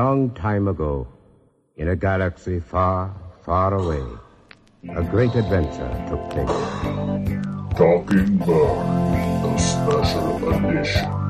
long time ago, in a galaxy far, far away, a great adventure took place. Talking Bird, the special edition.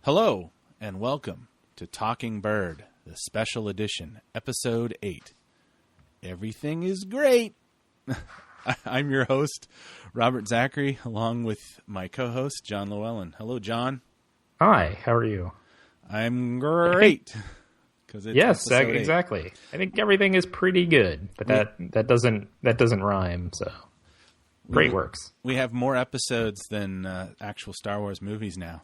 Hello, and welcome to Talking Bird, the special edition, episode 8. Everything is great. I'm your host, Robert Zachary, along with my co-host, John Llewellyn. Hello, John. Hi, how are you? I'm great. Yes, exactly. I think everything is pretty good, but that doesn't rhyme, so great works. We have more episodes than actual Star Wars movies now.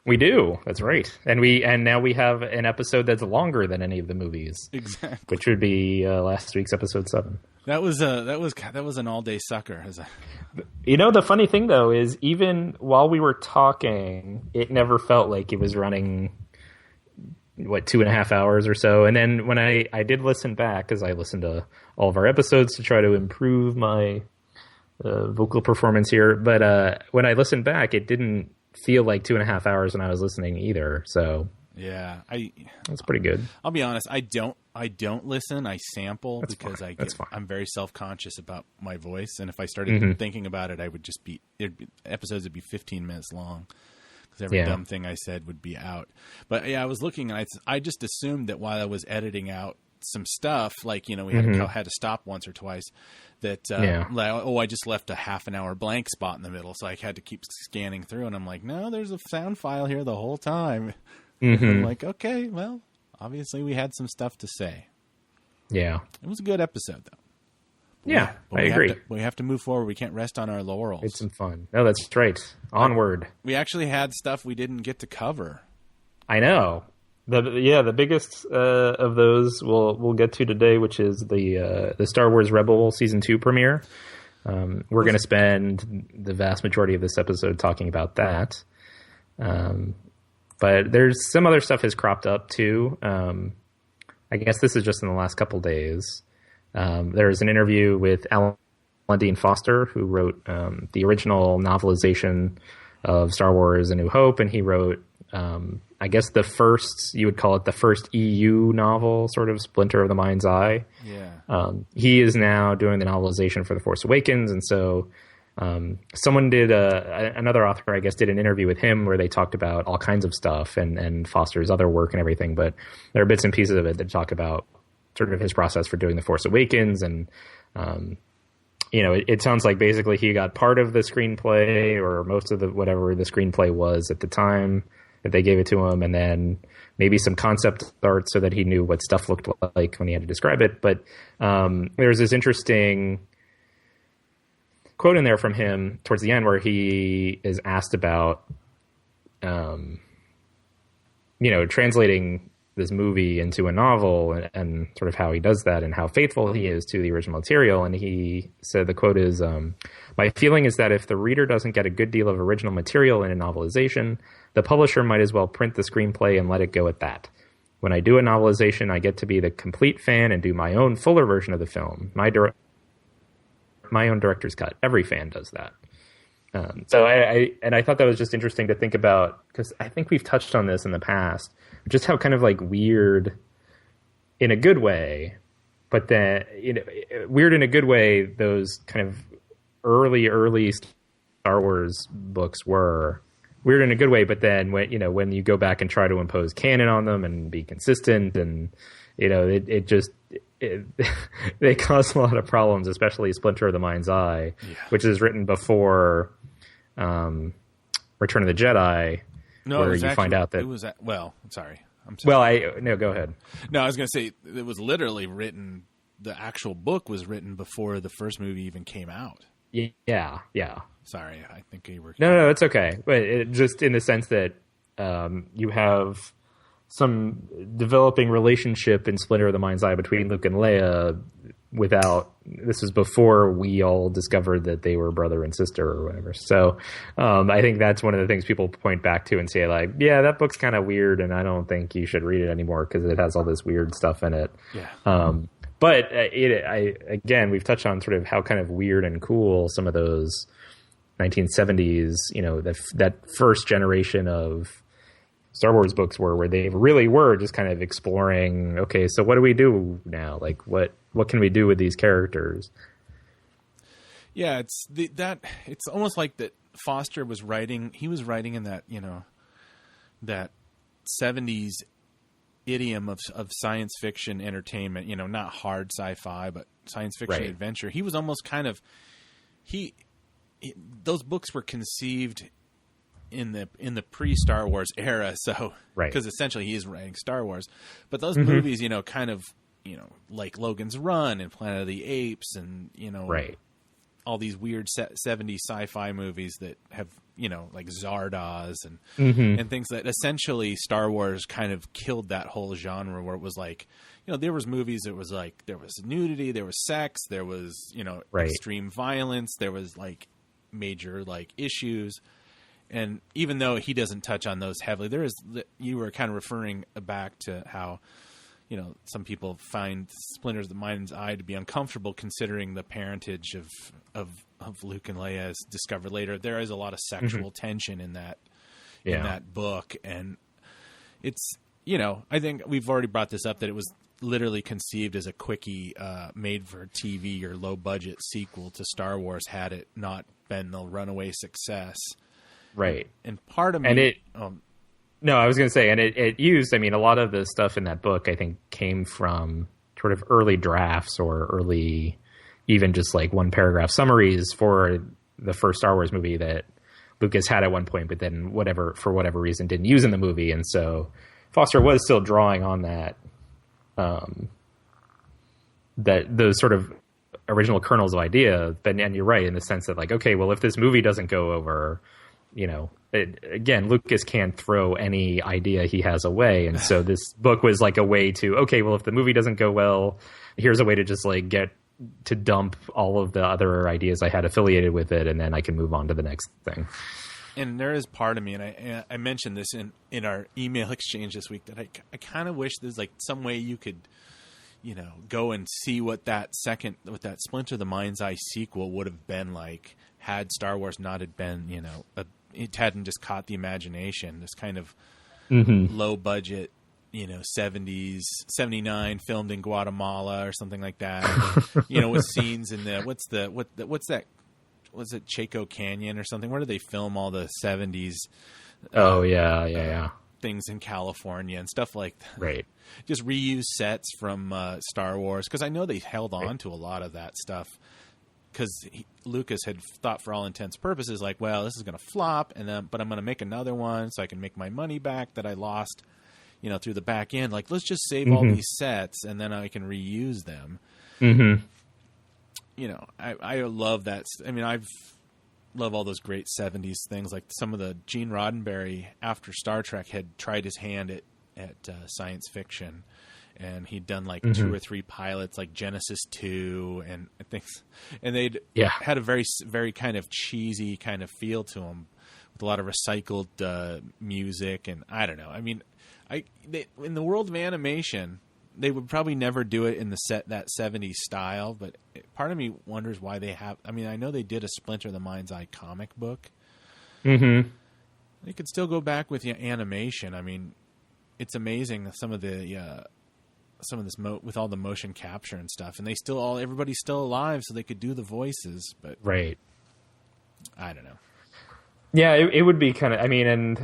We do. That's right. And now we have an episode that's longer than any of the movies. Exactly. Which would be last week's episode 7. That was an all-day sucker. You know, the funny thing though is even while we were talking, it never felt like it was running 2.5 hours or so. And then when I did listen back, because I listened to all of our episodes to try to improve my vocal performance here, but when I listened back, it didn't feel like 2.5 hours when I was listening either. So yeah, that's pretty good. I'll be honest. I don't listen. I sample because fine. I'm very self-conscious about my voice. And if I started thinking about it, I would just episodes would be 15 minutes long because every dumb thing I said would be out. But yeah, I was looking and I just assumed that while I was editing out some stuff, like, we had to stop once or twice, that I just left a half an hour blank spot in the middle, so I had to keep scanning through, and I'm like, no, there's a sound file here the whole time. I'm like, okay, well, obviously we had some stuff to say. Yeah, it was a good episode though. Yeah, I agree. We have to move forward. We can't rest on our laurels. It's some fun. No, that's right. Onward. We actually had stuff we didn't get to cover. I know. The biggest of those we'll get to today, which is the Star Wars Rebel Season 2 premiere. We're going to spend the vast majority of this episode talking about that. But there's some other stuff has cropped up too. I guess this is just in the last couple days. There's an interview with Alan Dean Foster, who wrote the original novelization of Star Wars A New Hope, and he wrote I guess you would call it the first EU novel, sort of Splinter of the Mind's Eye. Yeah. He is now doing the novelization for The Force Awakens. And so someone did, another author, I guess, did an interview with him where they talked about all kinds of stuff and Foster's other work and everything. But there are bits and pieces of it that talk about sort of his process for doing The Force Awakens. And, it sounds like basically he got part of the screenplay or most of whatever the screenplay was at the time that they gave it to him, and then maybe some concept art so that he knew what stuff looked like when he had to describe it. But there's this interesting quote in there from him towards the end where he is asked about, translating this movie into a novel and sort of how he does that and how faithful he is to the original material. And he said, the quote is, "My feeling is that if the reader doesn't get a good deal of original material in a novelization, the publisher might as well print the screenplay and let it go at that. When I do a novelization, I get to be the complete fan and do my own fuller version of the film, my own director's cut. Every fan does that." So I thought that was just interesting to think about, because I think we've touched on this in the past, just how kind of like weird in a good way, but then weird in a good way those kind of early Star Wars books were. Weird in a good way, but then when you go back and try to impose canon on them and be consistent, and it just they cause a lot of problems, especially Splinter of the Mind's Eye, which is written before Return of the Jedi, where you find out that... sorry. I'm sorry. No, go ahead. No, I was going to say, it was literally written, the actual book was written before the first movie even came out. Yeah. Sorry, I think you were... No, it's okay. But just in the sense that you have some developing relationship in Splinter of the Mind's Eye between Luke and Leia this was before we all discovered that they were brother and sister or whatever. So I think that's one of the things people point back to and say, like, yeah, that book's kind of weird and I don't think you should read it anymore because it has all this weird stuff in it. Yeah. But again, we've touched on sort of how kind of weird and cool some of those 1970s, that first generation of Star Wars books were, where they really were just kind of exploring, okay, so what do we do now? Like, what can we do with these characters? Yeah, it's almost like that Foster was writing. He was writing in that, that 70s idiom of science fiction entertainment, not hard sci-fi, but science fiction adventure. He was almost kind of, those books were conceived in the pre-Star Wars era, so because essentially he is writing Star Wars, but those movies, kind of, like Logan's Run and Planet of the Apes, and all these weird 70s sci-fi movies that have, like Zardoz and things that essentially Star Wars kind of killed that whole genre, where it was like, there was movies that was like, there was nudity, there was sex, there was, extreme violence, there was like major like issues. And even though he doesn't touch on those heavily, you were kind of referring back to how, some people find Splinters of the Mind's Eye to be uncomfortable, considering the parentage of Luke and Leia, as discovered later. There is a lot of sexual tension in that book, and it's, I think we've already brought this up, that it was literally conceived as a quickie, made for TV or low budget sequel to Star Wars, had it not been the runaway success. Right. And part of me... And no, I was going to say, and it used, a lot of the stuff in that book, I think, came from sort of early drafts or early, even just like one paragraph summaries for the first Star Wars movie that Lucas had at one point, but then for whatever reason didn't use in the movie. And so Foster was still drawing on that, those sort of original kernels of idea. And you're right in the sense that, like, okay, well, if this movie doesn't go over, again, Lucas can't throw any idea he has away. And so this book was like a way to, okay, well, if the movie doesn't go well, here's a way to just like get to dump all of the other ideas I had affiliated with it, and then I can move on to the next thing. And there is part of me, and I mentioned this in our email exchange this week, that I kind of wish there's like some way you could, go and see what that Splinter of the Mind's Eye sequel would have been like had Star Wars not had been, it hadn't just caught the imagination. This kind of low budget, 70s, 79, filmed in Guatemala or something like that. And, with scenes in what's that? Was it Chaco Canyon or something? Where do they film all the 70s? Oh yeah. Things in California and stuff like that. Right. Just reuse sets from Star Wars, because I know they held on to a lot of that stuff. Because Lucas had thought, for all intents and purposes, like, well, this is going to flop, but I'm going to make another one so I can make my money back that I lost, through the back end. Like, let's just save all these sets, and then I can reuse them. I love that. I love all those great 70s things. Like some of the Gene Roddenberry, after Star Trek, had tried his hand at science fiction. And he'd done like 2 or 3 pilots, like Genesis 2 and things. And they'd had a very, very kind of cheesy kind of feel to them, with a lot of recycled music. And I don't know. In the world of animation, they would probably never do it in that 70s style. But part of me wonders why they have. I know they did a Splinter of the Mind's Eye comic book. They could still go back with animation. It's amazing that some of this with all the motion capture and stuff, and everybody's still alive, so they could do the voices. But right, I don't know. Yeah, it would be kind of. And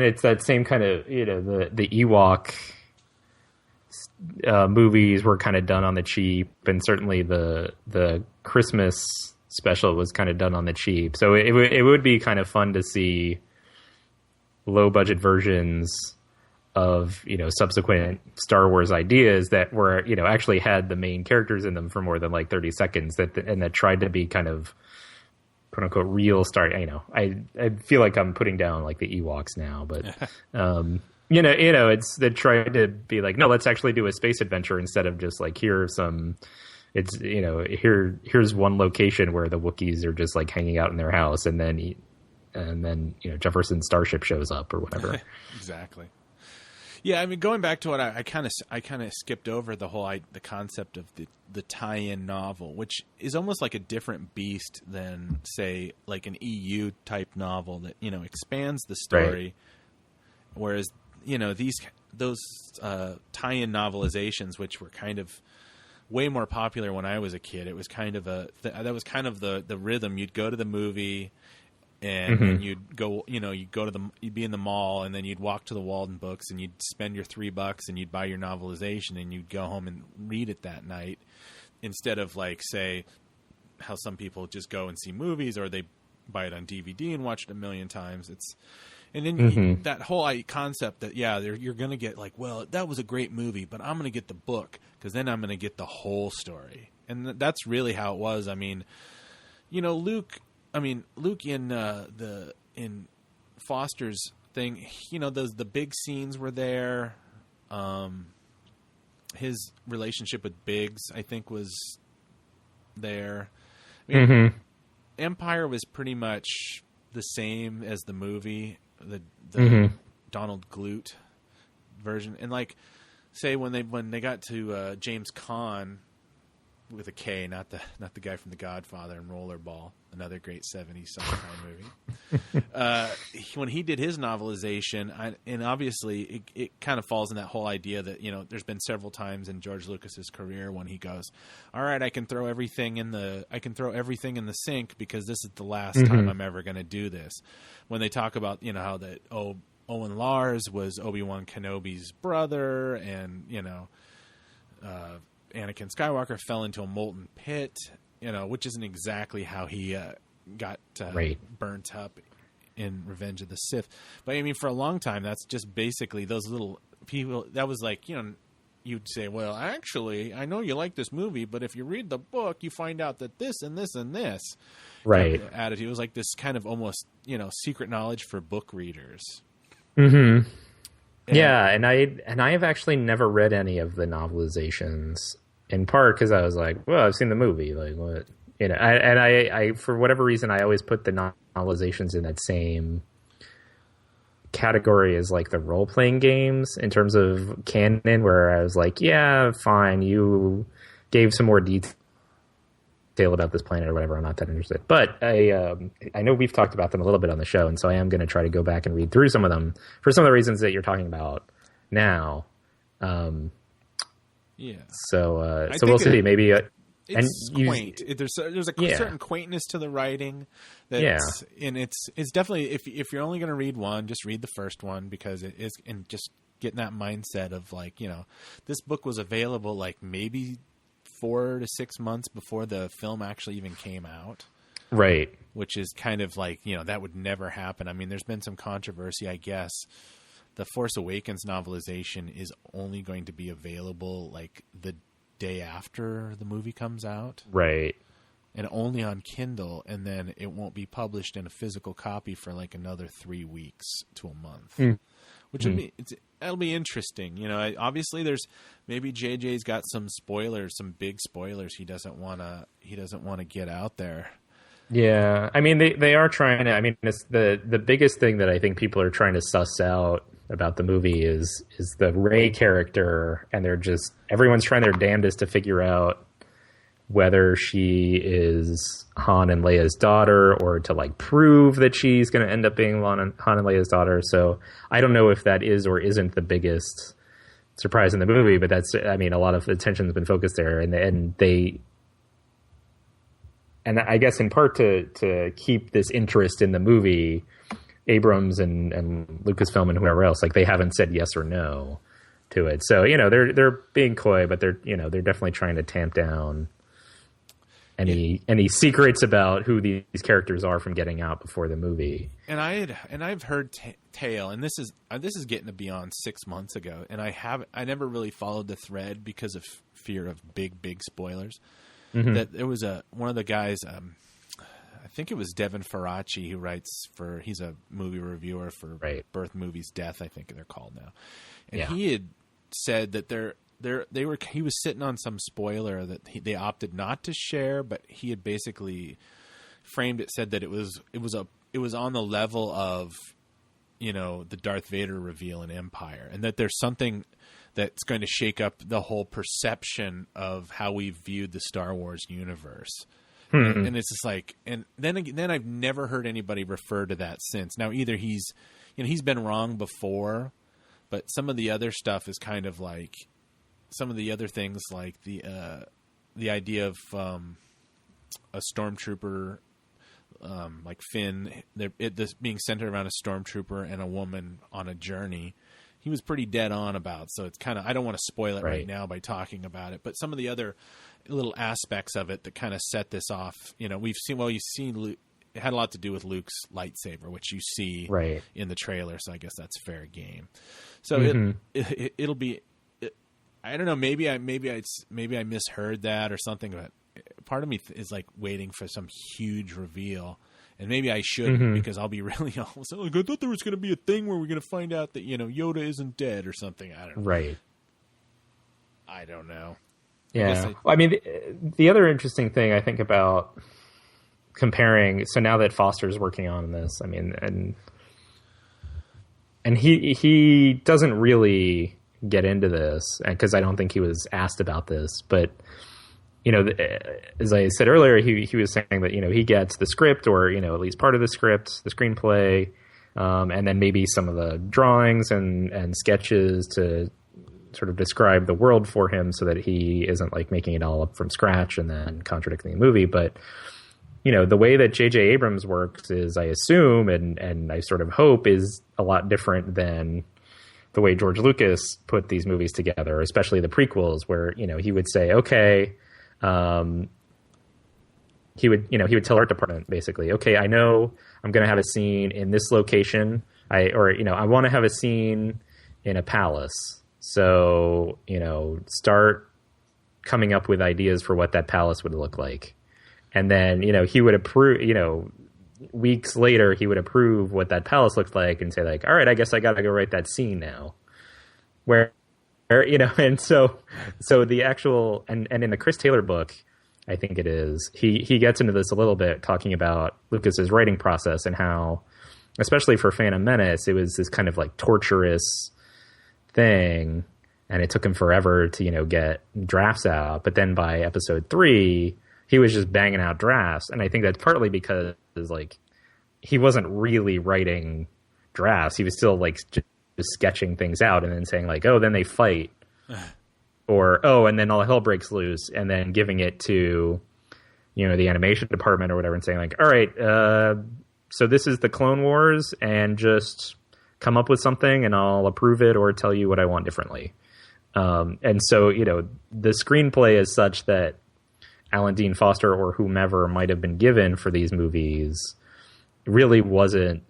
it's that same kind of the Ewok movies were kind of done on the cheap, and certainly the Christmas special was kind of done on the cheap. So it would be kind of fun to see low budget versions of, you know, subsequent Star Wars ideas that were, you know, actually had the main characters in them for more than like 30 seconds that tried to be kind of quote unquote real Star. You know, I feel like I'm putting down like the Ewoks now, but you know, it's they tried to be like, no, let's actually do a space adventure instead of just like here's you know, here's one location where the Wookiees are just like hanging out in their house, and then you know, Jefferson's starship shows up or whatever. Exactly. Yeah, I mean, going back to what I kind of skipped over the concept of the tie-in novel, which is almost like a different beast than, say, like an EU type novel that, you know, expands the story, right. Whereas, you know, those tie-in novelizations, which were kind of way more popular when I was a kid, it was kind of that was kind of the rhythm. You'd go to the movie. And then you'd go, you know, you'd be in the mall, and then you'd walk to the Walden Books, and you'd spend your $3, and you'd buy your novelization, and you'd go home and read it that night, instead of like, say, how some people just go and see movies, or they buy it on DVD and watch it a million times. And then that whole concept that you're going to get like, well, that was a great movie, but I'm going to get the book because then I'm going to get the whole story, and that's really how it was. I mean, you know, Luke in Foster's thing, you know, the big scenes were there. His relationship with Biggs, I think, was there. I mean, Empire was pretty much the same as the movie, the Donald Glut version. And like, say when they got to James Caan, with a K, not the guy from The Godfather and Rollerball, another great 70s sci-fi movie. When he did his novelization, and obviously it kind of falls in that whole idea that, you know, there's been several times in George Lucas's career when he goes, all right, I can throw everything in the sink because this is the last time I'm ever going to do this. When they talk about, you know, how that Owen Lars was Obi-Wan Kenobi's brother, and, you know, Anakin Skywalker fell into a molten pit, you know, which isn't exactly how he got burnt up in Revenge of the Sith. But I mean, for a long time, that's just basically those little people. That was like, you know, you'd say, well, actually, I know you like this movie, but if you read the book, you find out that this and this and this. Right. Attitude. It was like this kind of almost, you know, secret knowledge for book readers. Mm-hmm. Yeah, and I have actually never read any of the novelizations, in part because I was like, well, I've seen the movie, like what, you know. I for whatever reason I always put the novelizations in that same category as like the role playing games in terms of canon, where I was like, yeah, fine, you gave some more detail about this planet or whatever, I'm not that interested. But I know we've talked about them a little bit on the show, and so I am going to try to go back and read through some of them for some of the reasons that you're talking about now. So we'll see. Maybe it's quaint. There's a certain quaintness to the writing. And it's definitely, if you're only going to read one, just read the first one, because it is, and just getting that mindset of like, you know, this book was available like maybe 4 to 6 months before the film actually even came out. Right. Which is kind of like, you know, that would never happen. I mean, there's been some controversy, I guess. The Force Awakens novelization is only going to be available like the day after the movie comes out. Right. And only on Kindle, and then it won't be published in a physical copy for like another 3 weeks to a month. Which will be, that'll be interesting. You know, obviously there's maybe JJ's got some spoilers, some big spoilers he doesn't want to get out there. Yeah. I mean, they are trying to, I mean, it's the biggest thing that I think people are trying to suss out about the movie is the Rey character, and everyone's trying their damnedest to figure out whether she is Han and Leia's daughter, or to like prove that she's going to end up being Han and Leia's daughter. So I don't know if that is or isn't the biggest surprise in the movie, but that's, I mean, a lot of attention has been focused there, and I guess in part to keep this interest in the movie, Abrams and Lucasfilm and whoever else, like, they haven't said yes or no. to it. So, they're being coy, but they're definitely trying to tamp down any secrets about who these characters are from getting out before the movie. And I've heard tale, and this is getting to beyond 6 months ago, and I never really followed the thread because of fear of big spoilers. Mm-hmm. That there was one of the guys, I think it was Devin Faraci, who he's a movie reviewer for Birth Movies Death, I think they're called now, and he had said that he was sitting on some spoiler that they opted not to share, but he had basically framed it, said that it was on the level of, the Darth Vader reveal in Empire, and that there's something that's going to shake up the whole perception of how we viewed the Star Wars universe. Mm-hmm. And it's just like, and then I've never heard anybody refer to that since. Now, either he's been wrong before, but some of the other stuff is kind of like some of the other things, like the idea of a stormtrooper, like Finn, this being centered around a stormtrooper and a woman on a journey. He was pretty dead on about, so it's kind of, I don't want to spoil it right now by talking about it, but some of the other little aspects of it that kind of set this off, you've seen Luke, it had a lot to do with Luke's lightsaber, which you see in the trailer, so I guess that's fair game. So it'll be, I don't know, maybe I misheard that or something, but part of me is like waiting for some huge reveal. And maybe I shouldn't because I'll be really like, I thought there was going to be a thing where we're going to find out that, Yoda isn't dead or something. I don't know. Right. I don't know. Yeah. The other interesting thing I think about comparing, so now that Foster's working on this, and he doesn't really get into this because I don't think he was asked about this, but as I said earlier, he was saying that, he gets the script or, at least part of the script, the screenplay, and then maybe some of the drawings and sketches to sort of describe the world for him so that he isn't like making it all up from scratch and then contradicting the movie. But, the way that J.J. Abrams works is, I assume, and I sort of hope, is a lot different than the way George Lucas put these movies together, especially the prequels, where, he would say, okay, he would tell art department basically, okay, I know I'm going to have a scene in this location. I want to have a scene in a palace. So, start coming up with ideas for what that palace would look like. And then, he would approve, weeks later, he would approve what that palace looked like and say like, all right, I guess I got to go write that scene now. And so the actual, and in the Chris Taylor book, I think it is, he gets into this a little bit, talking about Lucas's writing process and how, especially for Phantom Menace, it was this kind of like torturous thing, and it took him forever to, get drafts out. But then by episode 3, he was just banging out drafts. And I think that's partly because like he wasn't really writing drafts. He was still like just sketching things out and then saying like, oh, then they fight, or, oh, and then all hell breaks loose, and then giving it to, the animation department or whatever and saying like, all right, so this is the Clone Wars, and just come up with something and I'll approve it or tell you what I want differently. And so, the screenplay is such that Alan Dean Foster or whomever might have been given for these movies really wasn't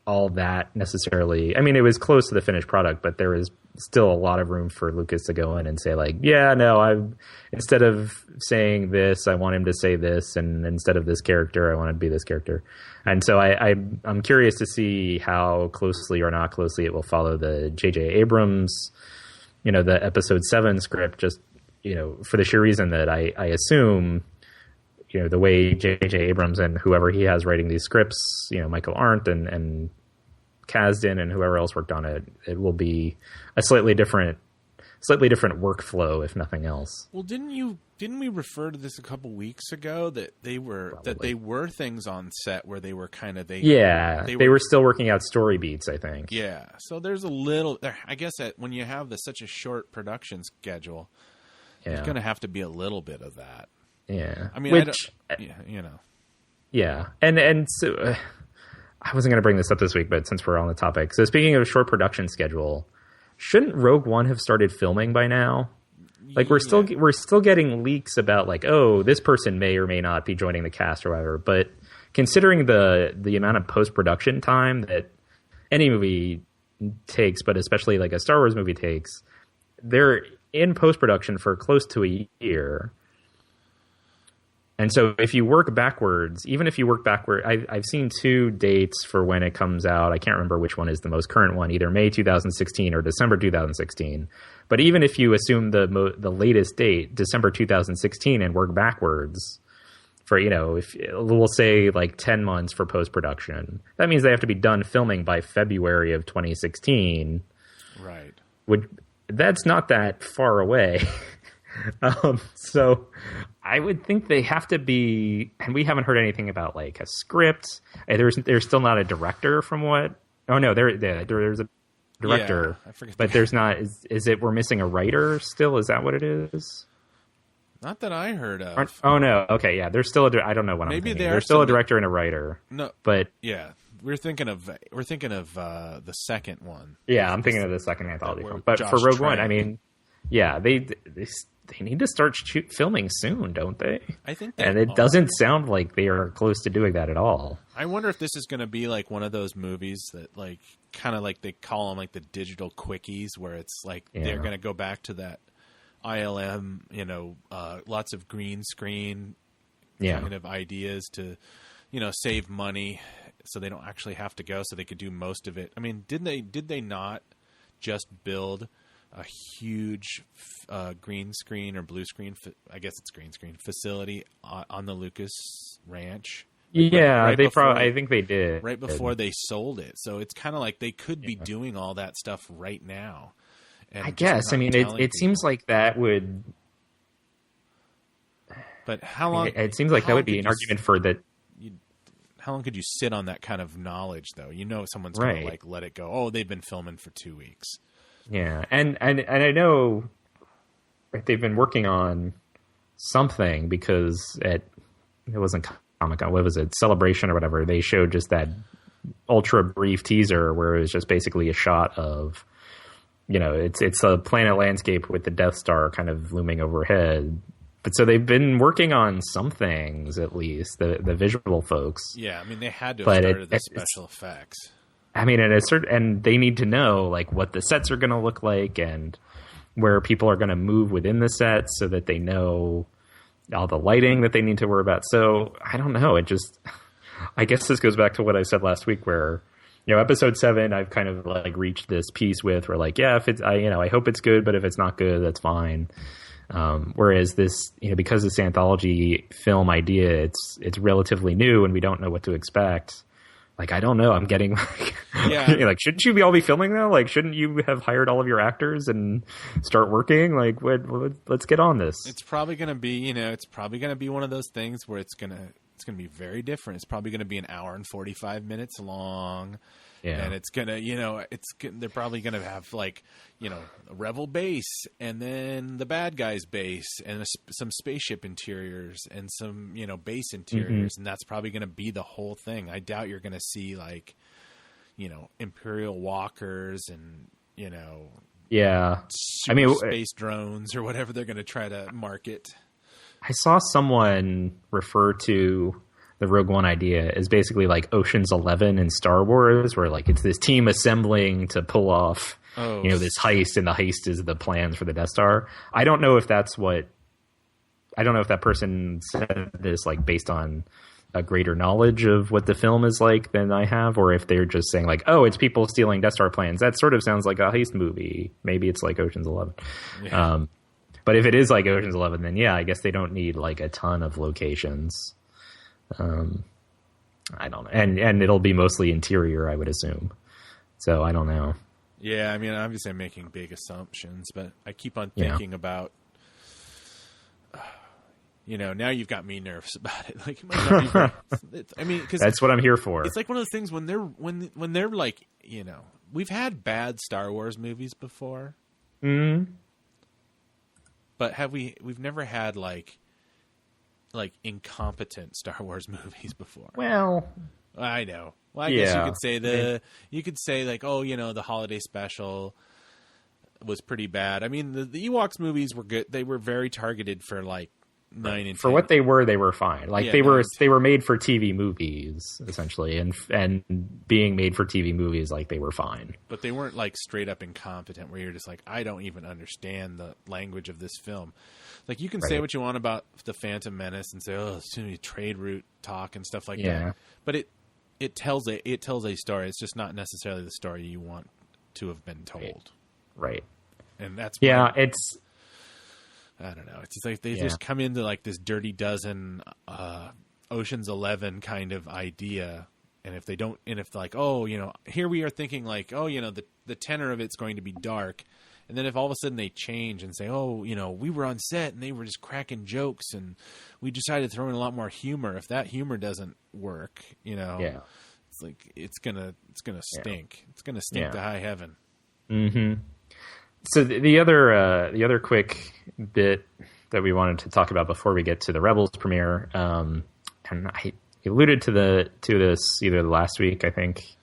all that necessarily. I mean, it was close to the finished product, but there was still a lot of room for Lucas to go in and say like, yeah, no, instead of saying this, I want him to say this, and instead of this character, I want it to be this character. And so I'm curious to see how closely or not closely it will follow the J.J. Abrams, the episode 7 script, just, for the sheer reason that I assume, the way J.J. Abrams and whoever he has writing these scripts, Michael Arndt and Kasdan and whoever else worked on it, it will be a slightly different workflow, if nothing else. Well, didn't we refer to this a couple weeks ago that they were things on set where they were kind of they were still working out story beats, I think. Yeah, so there's a little, I guess, that when you have such a short production schedule, there's going to have to be a little bit of that. Yeah, I mean, Yeah, and so I wasn't going to bring this up this week, but since we're on the topic, so speaking of a short production schedule, shouldn't Rogue One have started filming by now? Like we're still getting leaks about like, oh, this person may or may not be joining the cast or whatever. But considering the amount of post-production time that any movie takes, but especially like a Star Wars movie takes, they're in post-production for close to a year. And so if you work backwards, even if you work backward, I've seen 2 dates for when it comes out. I can't remember which one is the most current one, either May 2016 or December 2016. But even if you assume the latest date, December 2016, and work backwards for, if we'll say like 10 months for post-production, that means they have to be done filming by February of 2016. Right. That's not that far away. So I would think they have to be, and we haven't heard anything about like a script. There's still not a director from what? Oh no, there's a director, I forget, but there's not. Is it we're missing a writer still? Is that what it is? Not that I heard of. Oh no, okay, yeah. There's still I don't know what Maybe I'm thinking. There's still a director and a writer. No, but yeah, we're thinking of the second one. Yeah, I'm thinking of the second anthology film. But for Rogue One, I mean, yeah, they need to start filming soon, don't they? I think and it doesn't sound like they are close to doing that at all. I wonder if this is going to be like one of those movies that like kind of like they call them like the digital quickies, where it's like they're going to go back to that ILM, lots of green screen kind of ideas to, save money so they don't actually have to go, so they could do most of it. I mean, did they not just build a huge green screen or blue screen, I guess it's green screen facility on the Lucas Ranch? Yeah, I think they did. Right before they sold it. So it's kind of like they could be doing all that stuff right now. I guess. I mean, it seems like that would... But how long... It seems like that would be an argument for that... How long could you sit on that kind of knowledge, though? Someone's going to like let it go. Oh, they've been filming for 2 weeks. Yeah, and I know they've been working on something because it wasn't Comic-Con, what was it, Celebration or whatever, they showed just that ultra brief teaser where it was just basically a shot of, it's a planet landscape with the Death Star kind of looming overhead. But so they've been working on some things, at least, the visual folks. Yeah, I mean, they had to have started the special effects. I mean, and they need to know like what the sets are going to look like and where people are going to move within the sets so that they know all the lighting that they need to worry about. So I don't know. I guess this goes back to what I said last week, where episode 7, I've kind of like reached this piece with where like, yeah, if it's I hope it's good, but if it's not good, that's fine. Whereas this, because this anthology film idea, it's relatively new and we don't know what to expect. Like, I don't know. I'm getting like, like, shouldn't you all be filming now? Like, shouldn't you have hired all of your actors and start working? Like, let's get on this. It's probably going to be, one of those things where it's going to be very different. It's probably going to be an hour and 45 minutes long. Yeah. And it's going to, they're probably going to have like, a rebel base and then the bad guys base and some spaceship interiors and some, base interiors. Mm-hmm. And that's probably going to be the whole thing. I doubt you're going to see like, Imperial walkers and, space drones or whatever they're going to try to market. I saw someone refer to the Rogue One idea is basically like Ocean's 11 in Star Wars, where like it's this team assembling to pull off, this heist, and the heist is the plans for the Death Star. I don't know if that person said this like based on a greater knowledge of what the film is like than I have, or if they're just saying like, oh, it's people stealing Death Star plans. That sort of sounds like a heist movie. Maybe it's like Ocean's 11. Yeah. But if it is like Ocean's 11, then yeah, I guess they don't need like a ton of locations. I don't know. And it'll be mostly interior, I would assume. So I don't know. Yeah, I mean, obviously I'm making big assumptions, but I keep on thinking about, now you've got me nervous about it. Like, it might not be very, because that's what I'm here for. It's like one of those things when they're like, we've had bad Star Wars movies before. Mm-hmm. But we've never had like incompetent Star Wars movies before. Well, I know. Well, I guess you could say like, the holiday special, was pretty bad. I mean, the Ewoks movies were good. They were very targeted for like 9 and 10. For what they were fine. Like they were made for TV movies essentially, and being made for TV movies, like they were fine. But they weren't like straight up incompetent, where you're just like, I don't even understand the language of this film. Like you can say what you want about the Phantom Menace and say, oh, it's too many trade route talk and stuff like that. But it tells a story. It's just not necessarily the story you want to have been told. Right. And that's it's. I don't know. It's just like they just come into like this Dirty Dozen, Ocean's 11 kind of idea, and if they don't, and if like, oh, you know, here we are thinking like, oh, you know, the tenor of it's going to be dark, and then if all of a sudden they change and say, oh, you know, we were on set and they were just cracking jokes, and we decided to throw in a lot more humor. If that humor doesn't work, you know, it's like it's gonna stink. It's gonna stink to high heaven. Mm-hmm. So the other quick bit that we wanted to talk about before we get to the Rebels premiere, and I alluded to this either last week, I think,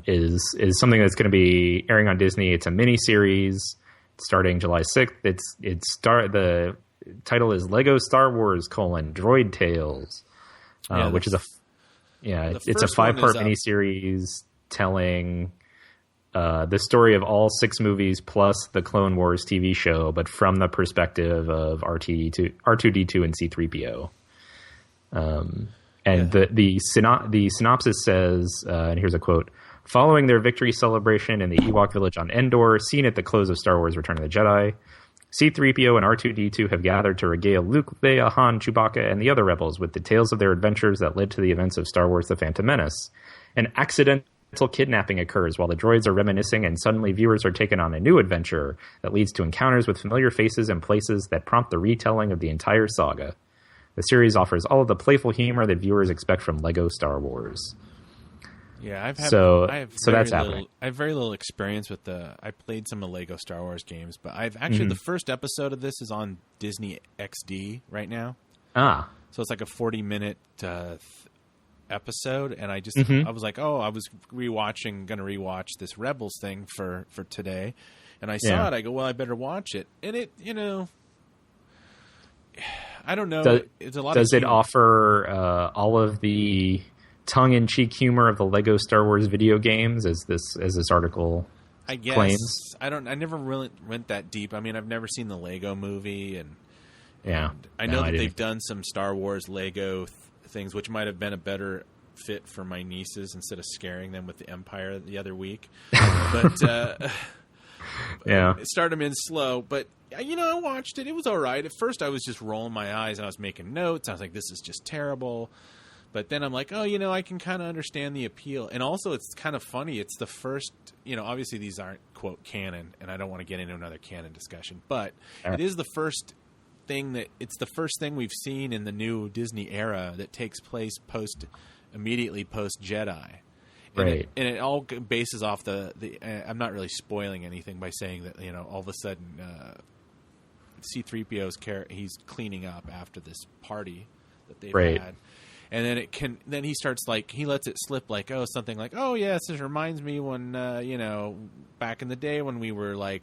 is something that's going to be airing on Disney. It's a mini series starting July 6th. The title is Lego Star Wars: Droid Tales, which is it's a 5-part mini series telling the story of all 6 movies plus the Clone Wars TV show, but from the perspective of R2-D2 and C-3PO. The synopsis says, and here's a quote: following their victory celebration in the Ewok village on Endor, seen at the close of Star Wars Return of the Jedi, C-3PO and R2-D2 have gathered to regale Luke, Leia, Han, Chewbacca, and the other rebels with details of their adventures that led to the events of Star Wars The Phantom Menace. An accidental kidnapping occurs while the droids are reminiscing, and suddenly viewers are taken on a new adventure that leads to encounters with familiar faces and places that prompt the retelling of the entire saga. The series offers all of the playful humor that viewers expect from Lego Star Wars. Yeah, I have very little experience with I played some of the Lego Star Wars games, but I've actually the first episode of this is on Disney XD right now. So it's like a 40-minute episode, and I was like, I was going to rewatch this Rebels thing for today, and I saw it. I go, well, I better watch it, and it, you know, I don't know. It's a lot. Does it offer all of the tongue-in-cheek humor of the Lego Star Wars video games, as this article I guess claims? I never really went that deep. I mean, I've never seen the Lego movie, and I know that they've done some Star Wars Lego things, which might have been a better fit for my nieces instead of scaring them with the Empire the other week. But start them in slow. But you know, I watched it. It was all right. At first, I was just rolling my eyes and I was making notes. I was like, "This is just terrible." But then I'm like, "Oh, you know, I can kind of understand the appeal." And also, it's kind of funny. It's the first, you know, obviously these aren't quote canon, and I don't want to get into another canon discussion, but it is the first thing it's the first thing we've seen in the new Disney era that takes place immediately post Jedi. And it all bases off the I'm not really spoiling anything by saying that, you know, all of a sudden C-3PO's he's cleaning up after this party that they've had. And then he starts like, he lets it slip like, oh, something like, oh yes, this reminds me when, you know, back in the day when we were like,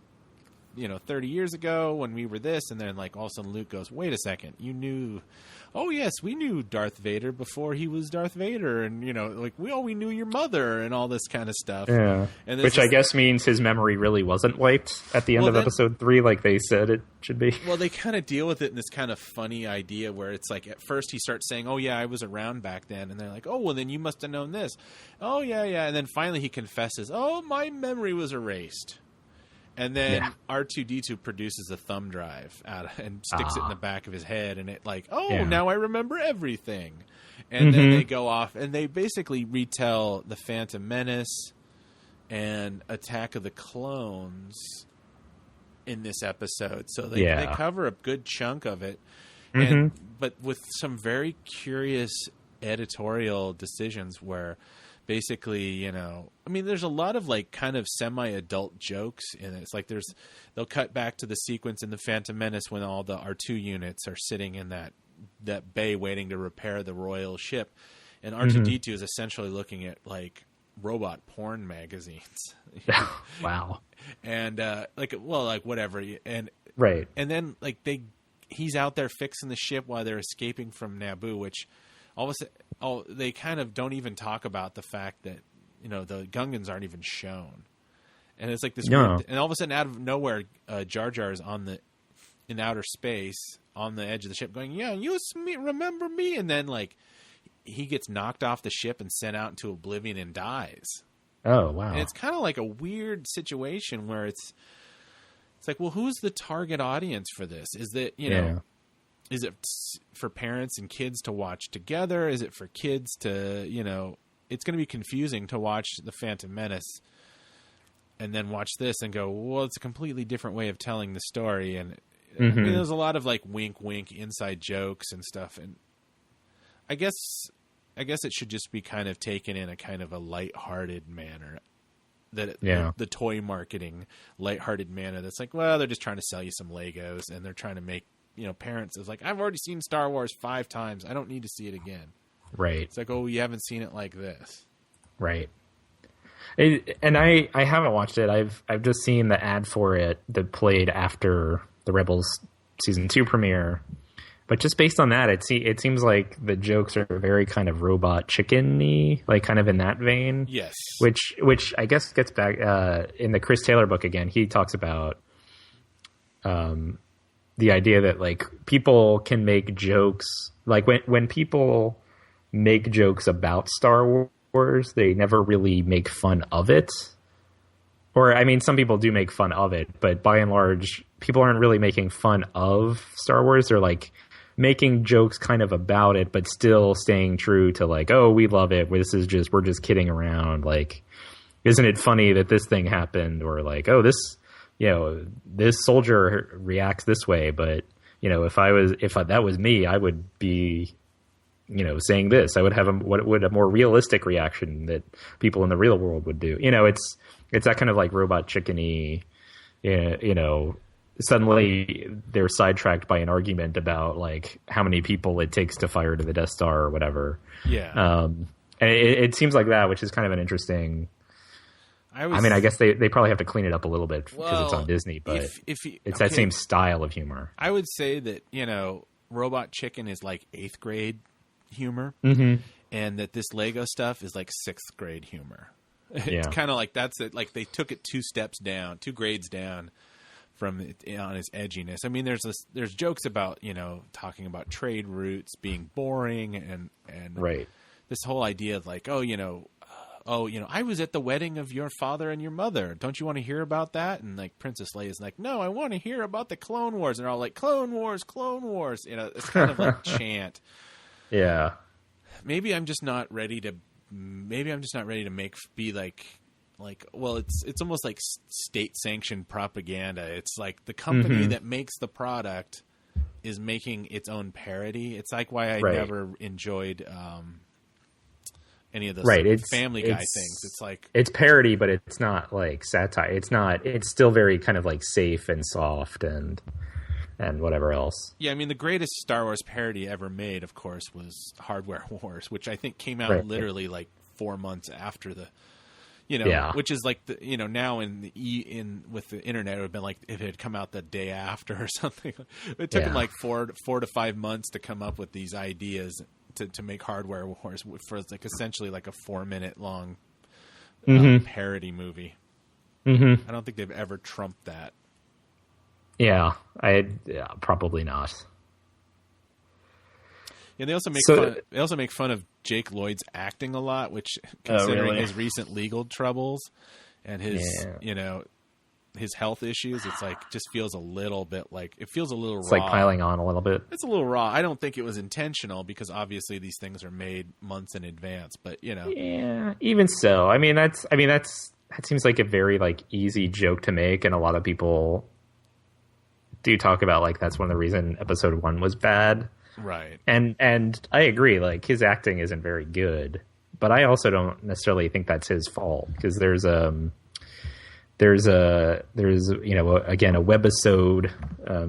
you know, 30 years ago when we were this, and then like all of a sudden Luke goes, wait a second, you knew, oh yes, we knew Darth Vader before he was Darth Vader, and you know, like we knew your mother and all this kind of stuff. Yeah, and which I guess means his memory really wasn't wiped at the end of episode 3, like they said it should be. Well, they kind of deal with it in this kind of funny idea where it's like at first he starts saying, oh yeah, I was around back then, and they're like, oh well, then you must have known this. Oh yeah, and then finally he confesses, oh, my memory was erased. And then R2-D2 produces a thumb drive and sticks it in the back of his head, and it like, now I remember everything. And then they go off, and they basically retell the Phantom Menace and Attack of the Clones in this episode. So they cover a good chunk of it, but with some very curious editorial decisions where basically, you know, I mean, there's a lot of like kind of semi-adult jokes in it. It's like they'll cut back to the sequence in the Phantom Menace when all the R2 units are sitting in that bay waiting to repair the royal ship, and R2-D2 is essentially looking at like robot porn magazines. Wow. And whatever. And right. And then he's out there fixing the ship while they're escaping from Naboo, which all of a sudden, they kind of don't even talk about the fact that, the Gungans aren't even shown. And it's like this weird, and all of a sudden out of nowhere, Jar Jar is in outer space on the edge of the ship going, yeah, you remember me? And then he gets knocked off the ship and sent out into oblivion and dies. Oh, wow. And it's kind of like a weird situation where it's like, well, who's the target audience for this? Is that, is it for parents and kids to watch together? Is it for kids to, it's going to be confusing to watch The Phantom Menace and then watch this and go, well, it's a completely different way of telling the story. And I mean, there's a lot of wink, wink, inside jokes and stuff. And I guess it should just be kind of taken in a kind of a lighthearted manner. The toy marketing lighthearted manner. That's like, well, they're just trying to sell you some Legos, and they're trying to make parents is like, I've already seen Star Wars 5 times. I don't need to see it again. Right. It's like, oh, you haven't seen it like this. Right. And I haven't watched it. I've just seen the ad for it that played after the Rebels season 2 premiere. But just based on that, it seems like the jokes are very kind of robot chicken-y, kind of in that vein. Yes. Which I guess gets back in the Chris Taylor book again. He talks about the idea that people can make jokes when people make jokes about Star Wars, they never really make fun of it. Or, I mean, some people do make fun of it, but by and large, people aren't really making fun of Star Wars. They're making jokes kind of about it, but still staying true to oh, we love it. We're just kidding around. Isn't it funny that this thing happened? Or oh, this soldier reacts this way, but if that was me, I would be, saying this. I would have a more realistic reaction that people in the real world would do. It's that kind of robot chicken-y, suddenly they're sidetracked by an argument about how many people it takes to fire to the Death Star or whatever. Yeah. And it seems like that, which is kind of an interesting. I guess they probably have to clean it up a little bit because it's on Disney, but it's that same style of humor. I would say that Robot Chicken is 8th grade humor, and that this Lego stuff is 6th grade humor. It's kind of that's it. They took it 2 grades down from on his edginess. I mean, there's jokes about talking about trade routes being boring and right. This whole idea of I was at the wedding of your father and your mother. Don't you want to hear about that? And Princess Leia's no, I want to hear about the Clone Wars. And they're all Clone Wars, Clone Wars. It's kind of chant. Yeah. Maybe I'm just not ready to well, it's almost like state sanctioned propaganda. It's the company that makes the product is making its own parody. It's why I never enjoyed any of those Family Guy things. It's parody, but it's not satire. It's still very kind of safe and soft and whatever else. Yeah, I mean, the greatest Star Wars parody ever made, of course, was Hardware Wars, which I think came out literally 4 months after the, which is now with the internet, it would have been if it had come out the day after or something. It took them 4 to 5 months to come up with these ideas to make Hardware Wars for essentially a 4-minute long parody movie. I don't think they've ever trumped that. Yeah, probably not. Yeah, they also make fun of Jake Lloyd's acting a lot, which considering his recent legal troubles and his his health issues, it's just feels a little bit it feels a little raw. It's piling on a little bit. It's a little raw. I don't think it was intentional because obviously these things are made months in advance, but Yeah, even so. That seems like a very easy joke to make, and a lot of people do talk about that's one of the reasons episode 1 was bad. Right. And I agree, his acting isn't very good, but I also don't necessarily think that's his fault because there's again a webisode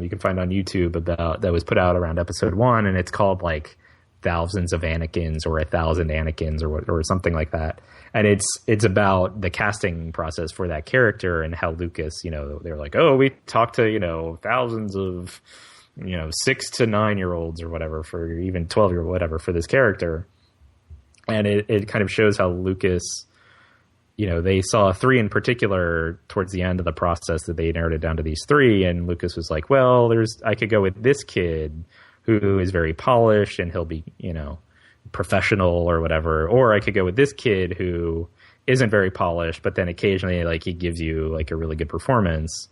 you can find on YouTube that was put out around episode 1, and it's called thousands of Anakins or 1,000 Anakins or something like that. And it's about the casting process for that character and how Lucas, they're like, oh, we talked to, thousands of, 6 to 9-year-olds or whatever, for even 12-year-old, whatever, for this character. And it kind of shows how Lucas, they saw 3 in particular towards the end of the process that they narrowed it down to these 3. And Lucas was like, well, I could go with this kid who is very polished and he'll be, professional or whatever. Or I could go with this kid who isn't very polished, but then occasionally like he gives you like a really good performance,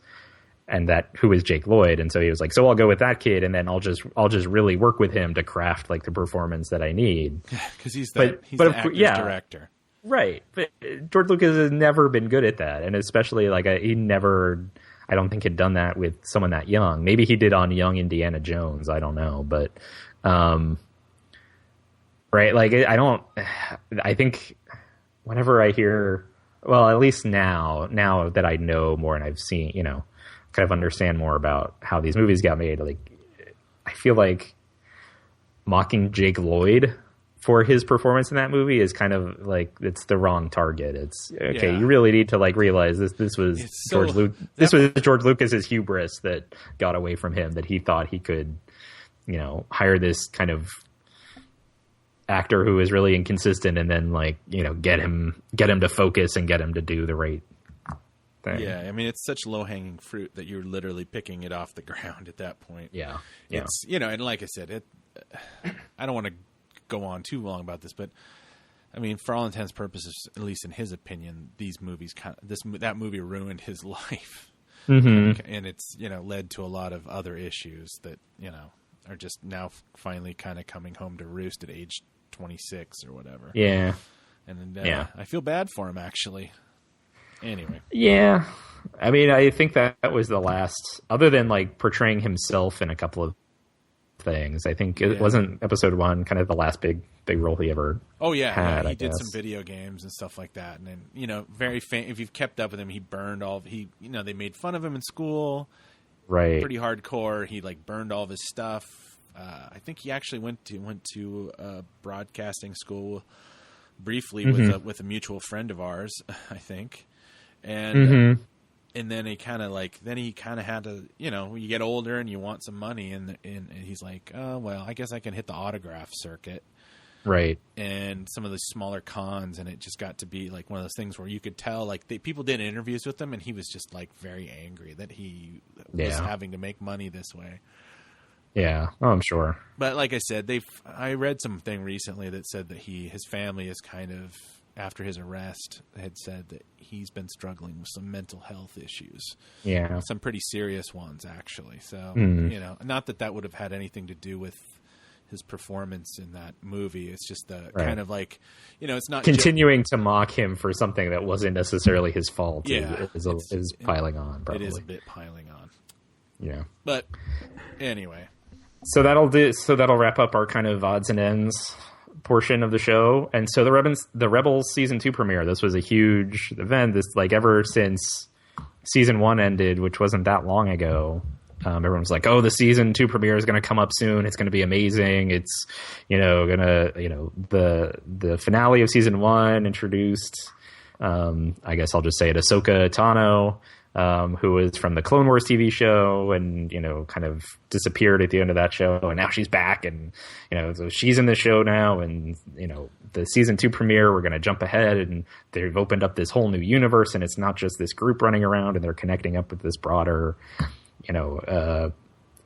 and that who is Jake Lloyd. And so he was like, so I'll go with that kid, and then I'll just really work with him to craft like the performance that I need. Because he's the actor's director. Right. But George Lucas has never been good at that. And especially like he never, I don't think, had done that with someone that young. Maybe he did on young Indiana Jones. I don't know. But, right. Like I think whenever I hear, well, at least now that I know more and I've seen, kind of understand more about how these movies got made, like I feel like mocking Jake Lloyd for his performance in that movie is kind of like, it's the wrong target. It's okay. Yeah. You really need to like realize this was George Lucas's hubris that got away from him, that he thought he could, hire this kind of actor who is really inconsistent and then like, get him to focus and get him to do the right thing. Yeah. I mean, it's such low hanging fruit that you're literally picking it off the ground at that point. Yeah. It's, and like I said, I don't want to go on too long about this, but I mean, for all intents and purposes, at least in his opinion, these movies that movie ruined his life. Mm-hmm. And it's, led to a lot of other issues that, are just now finally kind of coming home to roost at age 26 or whatever. Yeah. And I feel bad for him, actually. Anyway. Yeah. I mean, I think that was the last, other than like portraying himself in a couple of things, I think it wasn't Episode 1 kind of the last big role he ever had. He did some video games and stuff like that. And then, very if you've kept up with him, he burned they made fun of him in school. Right. Pretty hardcore. He like burned all of his stuff. I think he actually went to broadcasting school briefly with a mutual friend of ours, I think. And and then he kind of had to, you get older and you want some money, and he's like, oh, well, I guess I can hit the autograph circuit. Right. And some of the smaller cons, and it just got to be like one of those things where you could tell, like, people did interviews with him, and he was just like very angry that he was having to make money this way. Yeah, I'm sure. But like I said, I read something recently that said that his family is kind of, after his arrest, had said that he's been struggling with some mental health issues. Yeah. Some pretty serious ones, actually. So, not that would have had anything to do with his performance in that movie. It's just kind of like, it's not continuing to mock him for something that wasn't necessarily his fault. Yeah. Is piling on, probably. It is a bit piling on. Yeah. But anyway. So that'll wrap up our kind of odds and ends portion of the show. And so the Rebels season 2 premiere, this was a huge event. This, like, ever since season 1 ended, which wasn't that long ago, everyone's like, oh, the season 2 premiere is going to come up soon. It's going to be amazing. It's, the finale of season 1 introduced, I guess I'll just say it, Ahsoka Tano, who was from the Clone Wars TV show and, kind of disappeared at the end of that show. And now she's back, and, so she's in the show now. And, the season 2 premiere, we're going to jump ahead, and they've opened up this whole new universe, and it's not just this group running around, and they're connecting up with this broader,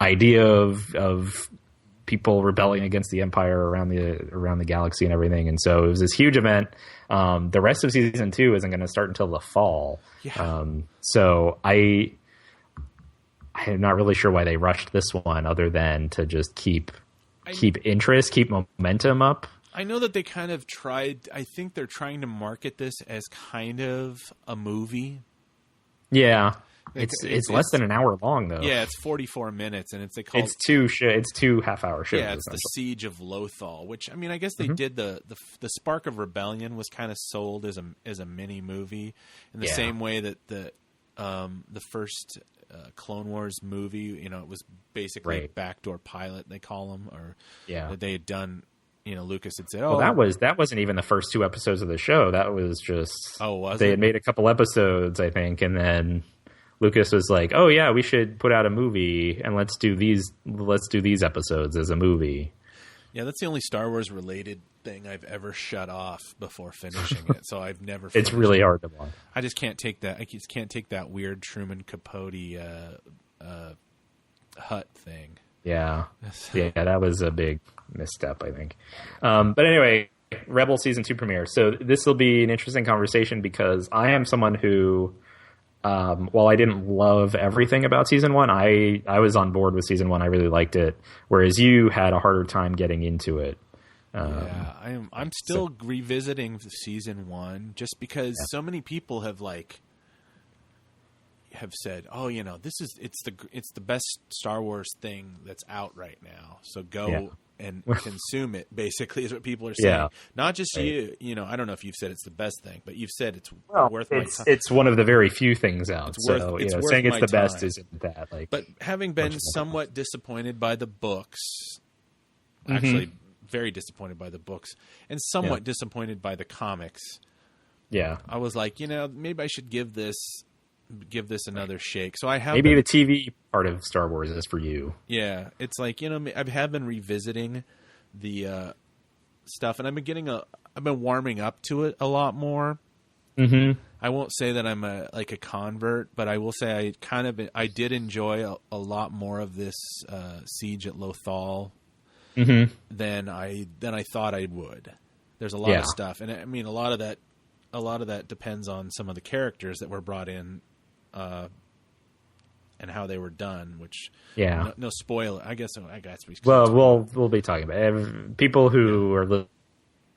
idea of people rebelling against the Empire around the galaxy and everything. And so it was this huge event. The rest of season 2 isn't going to start until the fall. Yeah. So I'm not really sure why they rushed this one, other than to just keep interest, keep momentum up. I know that they kind of tried. I think they're trying to market this as kind of a movie. Yeah. It's less than an hour long, though. Yeah, it's 44 minutes, and it's two half-hour shows. Yeah, it's the Siege of Lothal, which, I mean, I guess they did the Spark of Rebellion was kind of sold as a mini movie in the same way that the first Clone Wars movie, it was basically a backdoor pilot, they call them, or that they had done Lucas had said, well, that wasn't even the first 2 episodes of the show. That was just they had made a couple episodes, I think, and then Lucas was like, "Oh yeah, we should put out a movie and let's do these episodes as a movie." Yeah, that's the only Star Wars related thing I've ever shut off before finishing it. So I've never. It's really hard to watch. I just can't take that. I just can't take that weird Truman Capote hut thing. Yeah, that was a big misstep, I think. But anyway, Rebel Season 2 premiere. So this will be an interesting conversation because I am someone who, while I didn't love everything about Season 1, I was on board with Season 1. I really liked it, whereas you had a harder time getting into it. I'm still revisiting Season 1 just because so many people have said, "Oh, it's the best Star Wars thing that's out right now. So go and consume it." Basically, is what people are saying. Yeah. Not just you. I don't know if you've said it's the best thing, but you've said it's worth my time. It's one of the very few things out. Saying it's the best isn't that. But having been somewhat disappointed by the books, actually very disappointed by the books, and somewhat disappointed by the comics. Yeah, I was like, maybe I should give this another shake. So I have the TV part of Star Wars is for you. Yeah, it's like I have been revisiting the stuff, and I've been warming up to it a lot more. Mm-hmm. I won't say that I'm a convert, but I will say I did enjoy a lot more of this siege at Lothal than I thought I would. There's a lot of stuff, and I mean a lot of that depends on some of the characters that were brought in. And how they were done, which no spoiler. I guess we'll be talking about it. People who are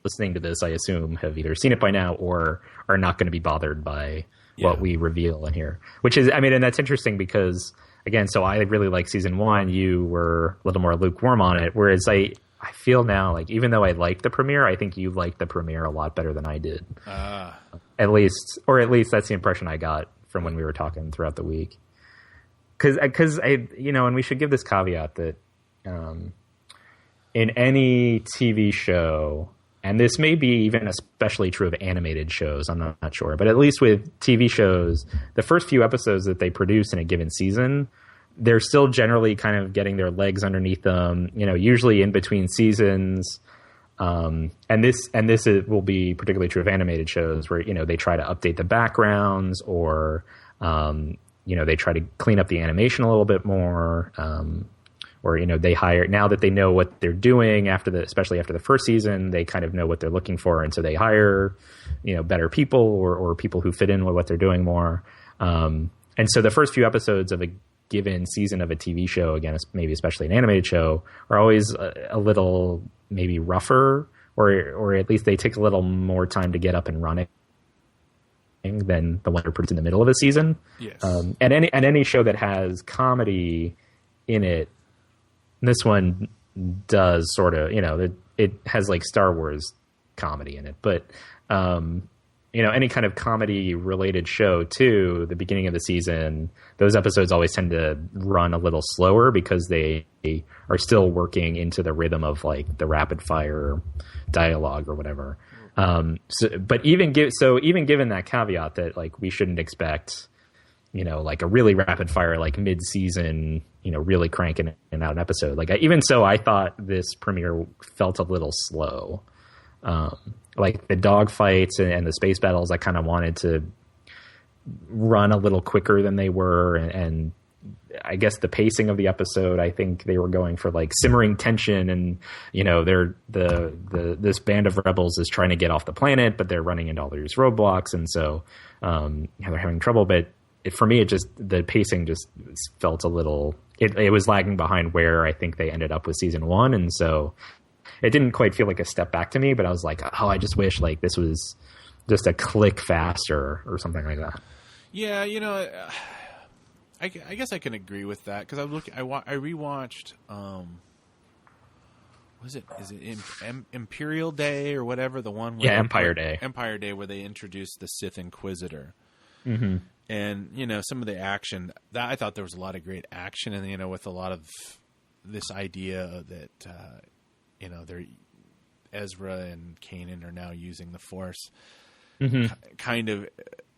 listening to this, I assume, have either seen it by now or are not going to be bothered by what we reveal in here. Which is, and that's interesting because again, so I really like Season 1. You were a little more lukewarm on it, whereas I feel now even though I liked the premiere, I think you liked the premiere a lot better than I did. At least that's the impression I got from when we were talking throughout the week. Because and we should give this caveat that in any TV show, and this may be even especially true of animated shows, I'm not sure, but at least with TV shows, the first few episodes that they produce in a given season, they're still generally kind of getting their legs underneath them, usually in between seasons. And this will be particularly true of animated shows where, they try to update the backgrounds or, they try to clean up the animation a little bit more, or, they hire, now that they know what they're doing especially after the first season, they kind of know what they're looking for. And so they hire, better people or people who fit in with what they're doing more. And so the first few episodes of a given season of a TV show, again, maybe especially an animated show, are always a little maybe rougher, or at least they take a little more time to get up and running than the one produced in the middle of a season. Yes. And any show that has comedy in it, this one does sort of, it has like Star Wars comedy in it, but any kind of comedy related show too, the beginning of the season, those episodes always tend to run a little slower because they are still working into the rhythm of like the rapid fire dialogue or whatever. Even given that caveat that like we shouldn't expect, like a really rapid fire, like mid-season, really cranking out an episode. Like I thought this premiere felt a little slow. Like the dog fights and the space battles, I kind of wanted to run a little quicker than they were. And I guess the pacing of the episode, I think they were going for like simmering tension and, this band of rebels is trying to get off the planet, but they're running into all these roadblocks. And so, they're having trouble. But for me, the pacing just felt a little, it was lagging behind where I think they ended up with Season 1. And so, it didn't quite feel like a step back to me, but I was like, oh, I just wish like this was just a click faster or something like that. Yeah, I guess I can agree with that because I rewatched. Is it Imperial Day or whatever, the one? Where Empire Day, where they introduced the Sith Inquisitor. Mm-hmm. And some of the action that I thought there was a lot of great action, and with a lot of this idea that. Ezra and Kanan are now using the Force, Mm-hmm. kind of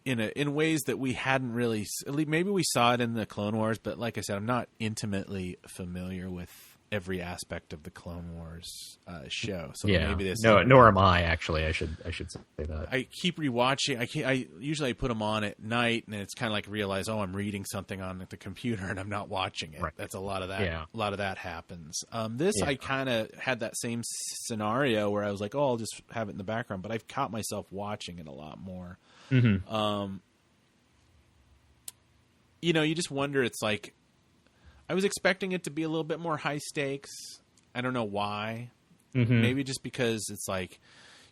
in ways that we hadn't really. Maybe we saw it in the Clone Wars, but like I said, I'm not intimately familiar with every aspect of the Clone Wars show. So maybe this. No, nor am I actually. I should say that. I keep rewatching. I usually put them on at night, and it's kind of like realize, I'm reading something on the computer, and I'm not watching it. Right. That's a lot of that. Yeah. A lot of that happens. I kind of had that same scenario where I was like, I'll just have it in the background, but I've caught myself watching it a lot more. Mm-hmm. You just wonder. It's like I was expecting it to be a little bit more high stakes. I don't know why. Mm-hmm. Maybe just because it's like,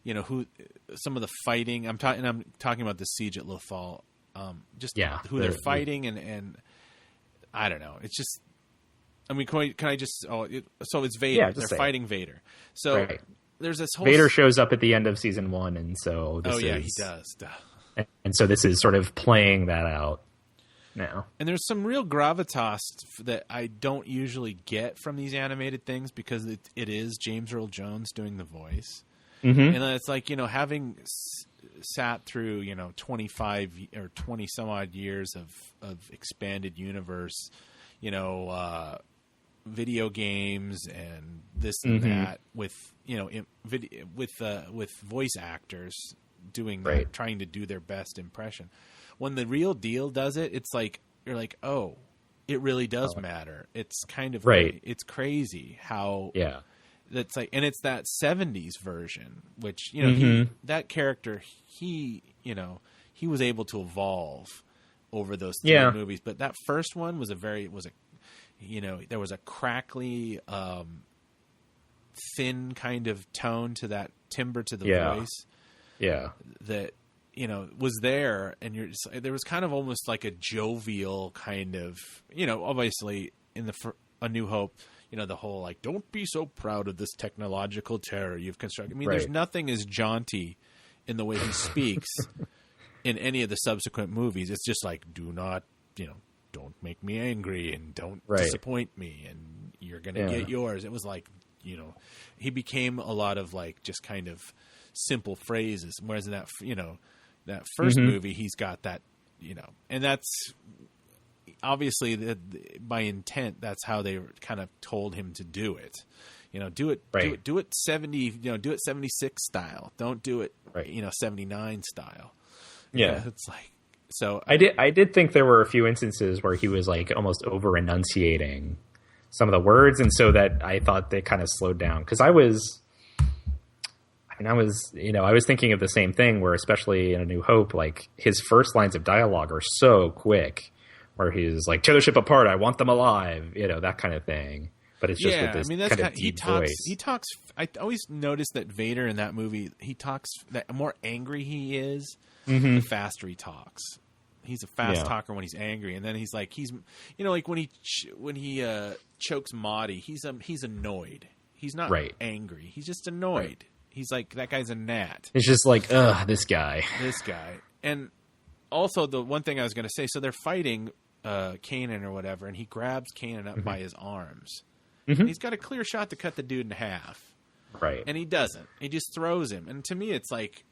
who some of the fighting. I'm talking about the siege at Lothal. Who they're fighting and I don't know. It's just. I mean, can I just? So it's Vader. Yeah, they're fighting Vader. So there's this whole. Vader shows up at the end of season 1, and so he does. Duh. And so this is sort of playing that out now. And there's some real gravitas that I don't usually get from these animated things because it is James Earl Jones doing the voice. Mm-hmm. And it's like, having sat through, 25 or 20 some odd years of expanded universe, video games and this and that with, with voice actors doing that, trying to do their best impression. When the real deal does it, it's like you're like, oh, it really does matter. It's kind of it's crazy how that's like, and it's that 70s version, which that character he was able to evolve over those 3 movies, but that first one was there was a crackly, thin kind of tone to that timbre to the voice. Yeah. That, was there, and there was kind of almost like a jovial kind of, obviously in A New Hope, the whole like, don't be so proud of this technological terror you've constructed. I mean, there's nothing as jaunty in the way he speaks in any of the subsequent movies. It's just like, do not, don't make me angry and don't disappoint me and you're going to get yours. It was like, he became a lot of like just kind of simple phrases, whereas in that that first movie he's got that, and that's obviously by intent. That's how they kind of told him to do it. Do it 70, do it 76 style. Don't do it 79 style. Yeah, it's like, so I did think there were a few instances where he was like almost over enunciating some of the words, and so that I thought they kind of slowed down because I was thinking of the same thing where, especially in A New Hope, like his first lines of dialogue are so quick, where he's like, "Tear the ship apart, I want them alive," that kind of thing. But it's just with this kind of deep voice. He talks. I always notice that Vader in that movie, he talks. The more angry he is, the faster he talks. He's a fast talker when he's angry, and then he's like like when he chokes Maudie, he's annoyed. He's not angry. He's just annoyed. Right. He's like, that guy's a gnat. It's just like, this guy. And also the one thing I was going to say, so they're fighting Kanan or whatever, and he grabs Kanan up by his arms. And he's got a clear shot to cut the dude in half. Right. And he doesn't. He just throws him. And to me, it's like,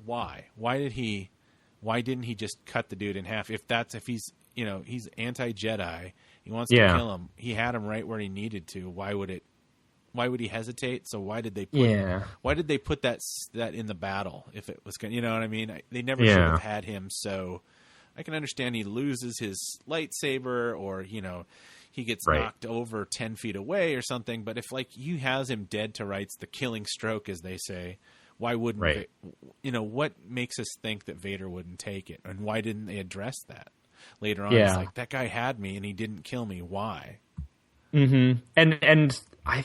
why? Why didn't he just cut the dude in half? If he's, he's anti-Jedi, he wants to kill him. He had him right where he needed to. Why would he hesitate? So why did they put that in the battle if it was going, you know what I mean? They never should have had him. So I can understand he loses his lightsaber or, he gets knocked over 10 feet away or something. But if he has him dead to rights, the killing stroke, as they say, why wouldn't what makes us think that Vader wouldn't take it? And why didn't they address that later on? It's like, that guy had me and he didn't kill me. Why? Mm-hmm. And I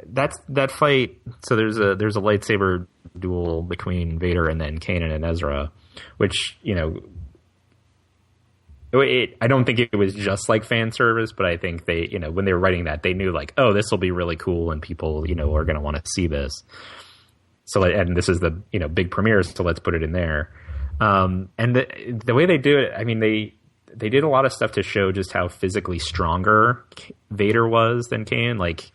that's that fight. So there's a lightsaber duel between Vader and then Kanan and Ezra, which I don't think it was just like fan service, but I think they when they were writing that, they knew like, oh, this will be really cool and people are going to want to see this. So and this is the big premiere, so let's put it in there. And the way they do it, I mean they did a lot of stuff to show just how physically stronger Vader was than Kanan. Like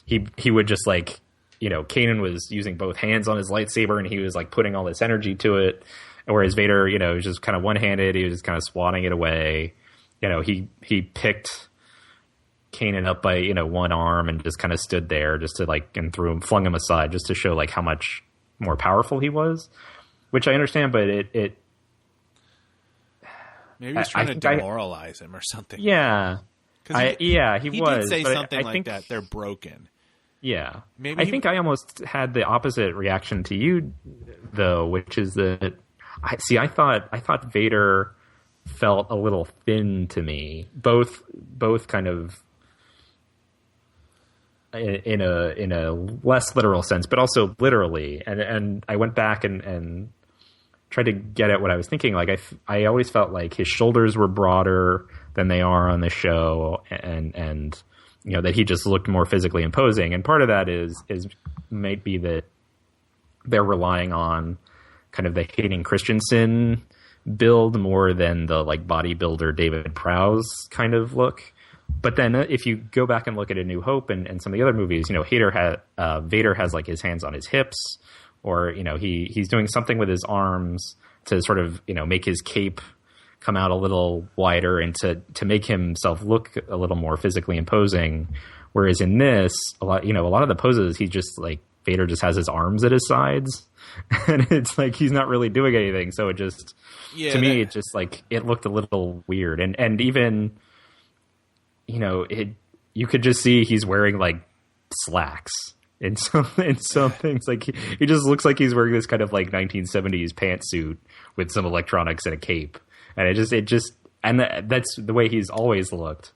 he would just like Kanan was using both hands on hhis lightsaber and he was like putting all this energy to it. Whereas Vader, was just kind of one-handed. He was just kind of swatting it away. He picked Kanan up by, one arm and just kind of stood there just to and flung him aside just to show like how much more powerful he was, which I understand, but it maybe he's trying to demoralize him or something. Yeah. He was. Did say something like that. They're broken. Yeah. Maybe I think I almost had the opposite reaction to you, though, which is that I thought Vader felt a little thin to me, both kind of in a less literal sense, but also literally. And I went back and tried to get at what I was thinking. Like I always felt like his shoulders were broader than they are on the show, and that he just looked more physically imposing. And part of that is might be that they're relying on kind of the Hayden Christensen build more than the like bodybuilder David Prowse kind of look. But then if you go back and look at A New Hope and some of the other movies, Vader has like his hands on his hips, or he's doing something with his arms to sort of make his cape come out a little wider and to make himself look a little more physically imposing. Whereas in this, a lot of the poses, he just like Vader just has his arms at his sides, and it's like he's not really doing anything. So it just it just like it looked a little weird, and even you could just see he's wearing like slacks in some things. Like he just looks like he's wearing this kind of like 1970s pantsuit with some electronics and a cape. And that's the way he's always looked.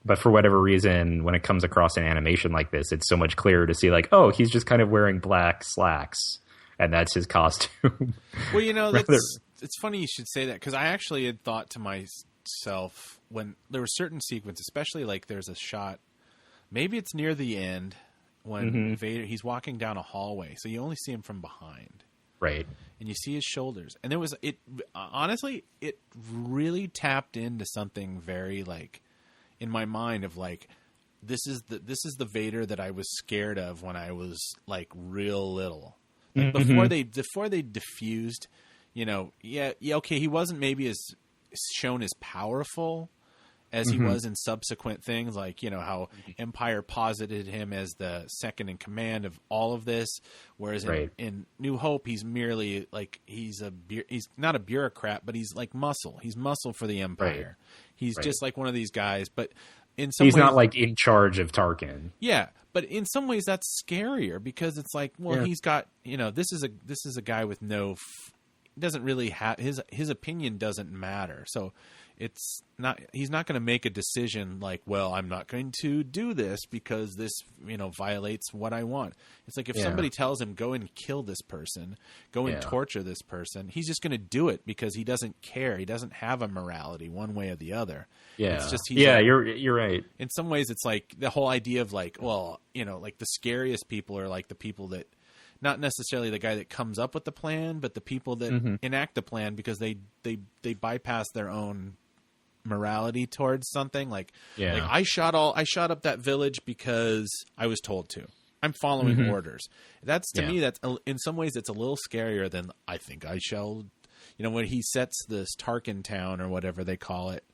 But for whatever reason, when it comes across in animation like this, it's so much clearer to see like, oh, he's just kind of wearing black slacks and that's his costume. Well, it's funny you should say that, because I actually had thought to myself when there were certain sequences, especially like there's a shot, maybe it's near the end when Vader, he's walking down a hallway. So you only see him from behind. Right. And you see his shoulders. And honestly, it really tapped into something very like in my mind of like, this is the Vader that I was scared of when I was like real little. Like before they diffused, okay, he wasn't maybe as shown as powerful as he was in subsequent things, like, how Empire posited him as the second in command of all of this, whereas in New Hope, he's merely like, he's not a bureaucrat, but he's like muscle. He's muscle for the Empire. Right. He's just like one of these guys, but in some ways, he's not like in charge of Tarkin. Yeah, but in some ways that's scarier, because it's like, well, he's got, this is a guy with doesn't really have his opinion doesn't matter. So he's not going to make a decision like, well, I'm not going to do this because this, violates what I want. It's like if somebody tells him, go and kill this person, go and torture this person, he's just going to do it because he doesn't care. He doesn't have a morality one way or the other. Yeah. It's just, you're right. In some ways it's like the whole idea of like, well, like the scariest people are like the people that, not necessarily the guy that comes up with the plan, but the people that enact the plan because they bypass their own morality towards something. Like I shot up that village because I was told to. I'm following orders. That's to me, that's in some ways it's a little scarier than I think I shall. When he sets this Tarkin town or whatever they call it,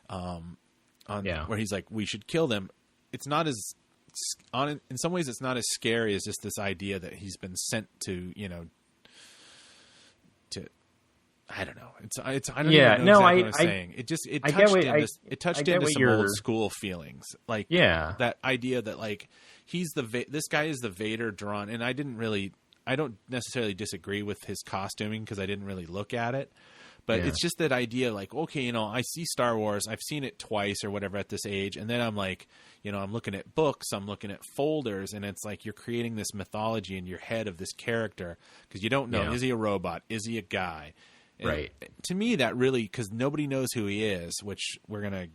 where he's like, we should kill them. It's not as in some ways it's not as scary as just this idea that he's been sent to, I don't know. I don't even know exactly what I'm saying. It touched into some old school feelings. Like that idea that like this guy is the Vader drawn, and I don't necessarily disagree with his costuming because I didn't really look at it. But it's just that idea like, okay, I see Star Wars. I've seen it twice or whatever at this age. And then I'm like, I'm looking at books. I'm looking at folders. And it's like you're creating this mythology in your head of this character because you don't know. Is he a robot? Is he a guy? And right. To me, that really, because nobody knows who he is, which we're going to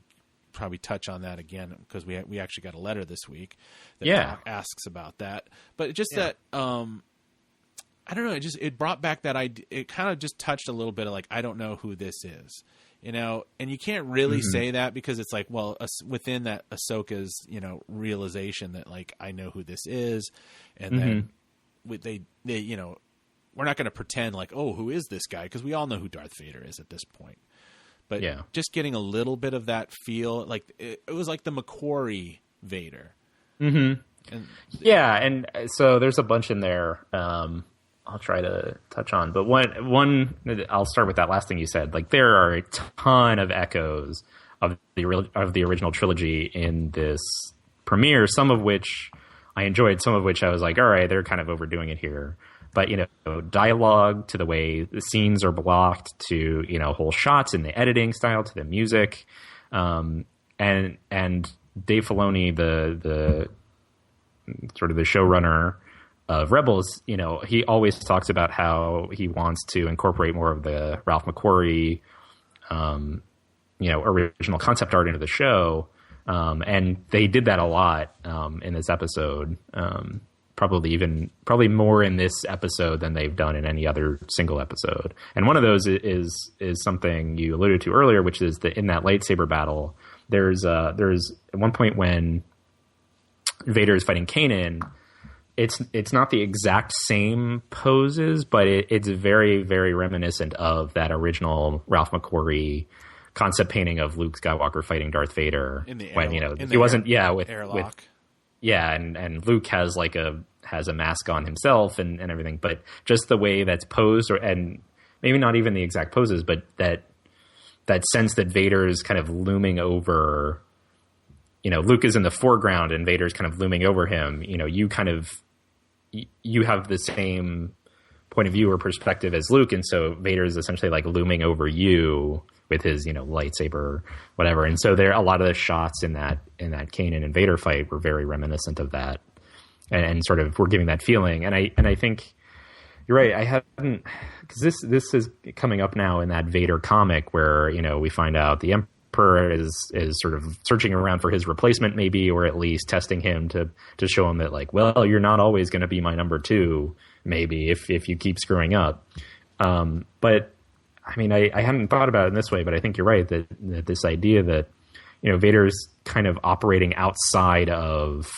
probably touch on that again because we actually got a letter this week that asks about that. But just that I don't know. It brought back that idea. It kind of just touched a little bit of like, I don't know who this is. You know, and you can't really say that because it's like, well, within that Ahsoka's, you know, realization that like, I know who this is. And then they, you know, we're not going to pretend like, oh, who is this guy? Because we all know who Darth Vader is at this point. But just getting a little bit of that feel, like it was like the Macquarie Vader. And so there's a bunch in there. I'll try to touch on, but one I'll start with that last thing you said. Like there are a ton of echoes of the original trilogy in this premiere, some of which I enjoyed, some of which I was like, all right, they're kind of overdoing it here. But, you know, dialogue, to the way the scenes are blocked, to, you know, whole shots in the editing style, to the music, and Dave Filoni, the sort of the showrunner of Rebels, you know, he always talks about how he wants to incorporate more of the Ralph McQuarrie, you know, original concept art into the show. And they did that a lot in this episode. Probably more in this episode than they've done in any other single episode. And one of those is something you alluded to earlier, which is that in that lightsaber battle, there's at one point when Vader is fighting Kanan, it's not the exact same poses, but it's very, very reminiscent of that original Ralph McQuarrie concept painting of Luke Skywalker fighting Darth Vader when, you know, he wasn't with airlock. And Luke has a mask on himself and everything, but just the way that's posed, and maybe not even the exact poses, but that sense that Vader is kind of looming over, you know, Luke is in the foreground and Vader's kind of looming over him. You know, you have the same point of view or perspective as Luke, and so Vader is essentially like looming over you with his, you know, lightsaber, whatever. And so a lot of the shots in that Kanan and Vader fight were very reminiscent of that, and sort of were giving that feeling. And I think you're right. I haven't, because this is coming up now in that Vader comic where, you know, we find out the Emperor is sort of searching around for his replacement, maybe, or at least testing him to show him that, like, well, you're not always going to be my number two, maybe, if you keep screwing up. But I mean, I hadn't thought about it in this way, but I think you're right that this idea that, you know, Vader's kind of operating outside of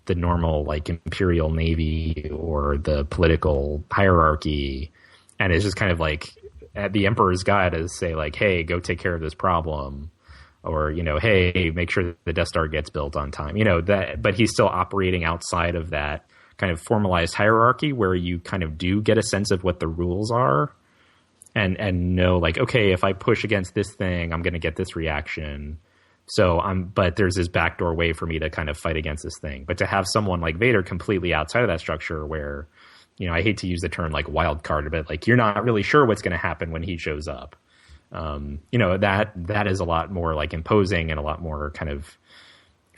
the normal, like, Imperial Navy or the political hierarchy, and it's just kind of like the Emperor's got to say, like, hey, go take care of this problem, or, you know, hey, make sure that the Death Star gets built on time, you know, that, but he's still operating outside of that kind of formalized hierarchy where you kind of do get a sense of what the rules are. And know, like, okay, if I push against this thing, I'm going to get this reaction. But there's this backdoor way for me to kind of fight against this thing. But to have someone like Vader completely outside of that structure where, you know, I hate to use the term like wild card, but like, you're not really sure what's going to happen when he shows up. You know, that is a lot more like imposing and a lot more kind of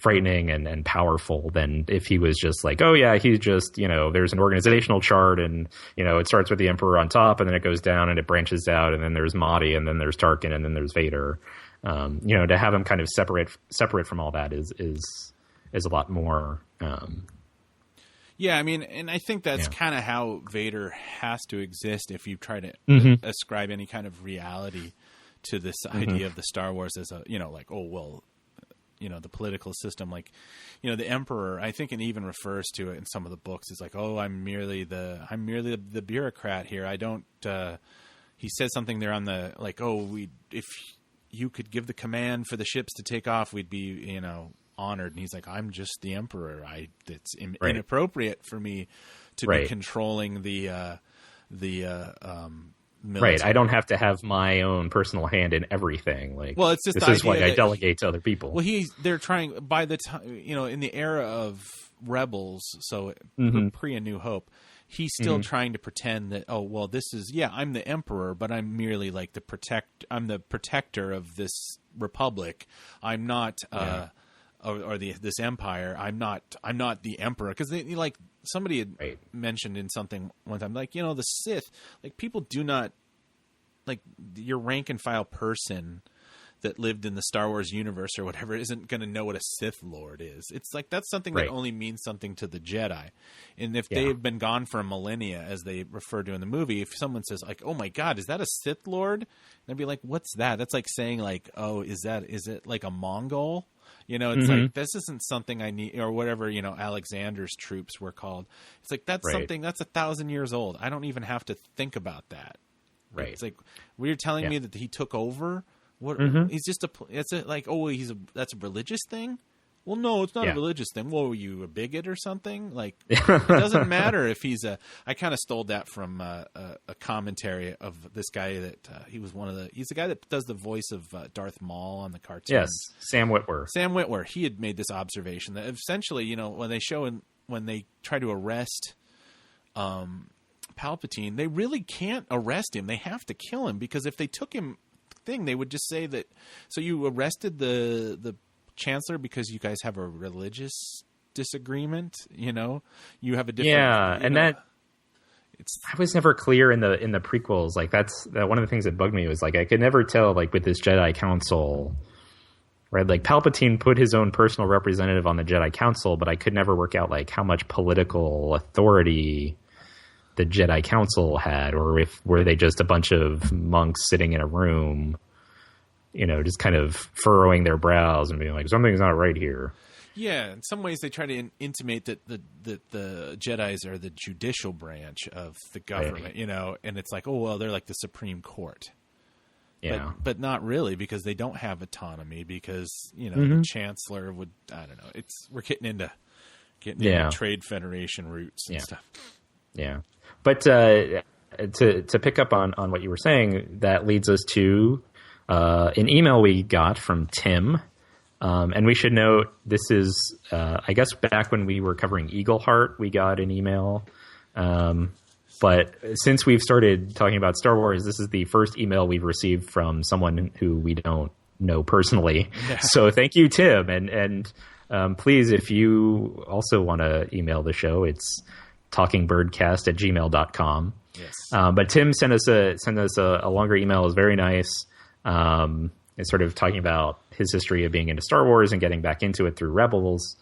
frightening and powerful than if he was just like, oh yeah, he's just, you know, there's an organizational chart and, you know, it starts with the Emperor on top and then it goes down and it branches out and then there's Mahdi and then there's Tarkin and then there's Vader. You know, to have him kind of separate from all that is a lot more. Yeah, I mean, and I think that's kind of how Vader has to exist if you try to ascribe any kind of reality to this idea of the Star Wars as a, you know, like, oh, well, you know, the political system, like, you know, the Emperor, I think it even refers to it in some of the books. It's like, oh, I'm merely the bureaucrat here. I don't, he says something there on the, like, oh, if you could give the command for the ships to take off, we'd be, you know, honored. And he's like, I'm just the Emperor. It's inappropriate for me to be controlling the military. Right, I don't have to have my own personal hand in everying. Like, well, it's just this is why I delegate to other people. Well, they're trying by the time, you know, in the era of Rebels, so pre A New Hope, he's still trying to pretend that, oh, well, this is, I'm the Emperor, but I'm merely like I'm the protector of this republic. I'm not this empire. I'm not the Emperor, because they, like, somebody had mentioned in something one time, like, you know, the Sith, like, people do not, like, your rank and file person, that lived in the Star Wars universe or whatever isn't going to know what a Sith Lord is. It's like that's something that only means something to the Jedi. And if they've been gone for a millennia, as they refer to in the movie, if someone says like, "Oh my God, is that a Sith Lord?" I'd be like, "What's that?" That's like saying like, "Oh, is it like a Mongol?" It's like, this isn't something I need, or whatever, Alexander's troops were called. It's like, that's something that's 1,000 years old. I don't even have to think about that. Right. It's like, you're telling me that he took over. What he's just that's a religious thing. Well, no, it's not a religious thing. Well, were you a bigot or something? Like, it doesn't matter if he's I kind of stole that from a commentary of this guy that he's the guy that does the voice of Darth Maul on the cartoon. Yes, Sam Witwer. He had made this observation that essentially, when they try to arrest Palpatine, they really can't arrest him. They have to kill him, because if they took him they would just say that, so you arrested the Chancellor because you guys have a religious disagreement, you have a different I was never clear in the prequels. Like that's one of the things that bugged me was like I could never tell, like with this Jedi Council, right? Like Palpatine put his own personal representative on the Jedi Council, but I could never work out like how much political authority the Jedi Council had, or were they just a bunch of monks sitting in a room, just kind of furrowing their brows and being like, something's not right here. Yeah, in some ways they try to intimate that the Jedis are the judicial branch of the government, and it's like, oh, well, they're like the Supreme Court. Yeah. But not really, because they don't have autonomy, because, the Chancellor would, I don't know. We're getting into Trade Federation roots and stuff. Yeah. But to pick up on what you were saying, that leads us to an email we got from Tim. And we should note, this is, I guess, back when we were covering Eagleheart, we got an email. But since we've started talking about Star Wars, this is the first email we've received from someone who we don't know personally. Yeah. So thank you, Tim. And please, if you also want to email the show, it's talkingbirdcast@gmail.com. Yes. But Tim sent us a longer email. It was very nice. It's sort of talking about his history of being into Star Wars and getting back into it through Rebels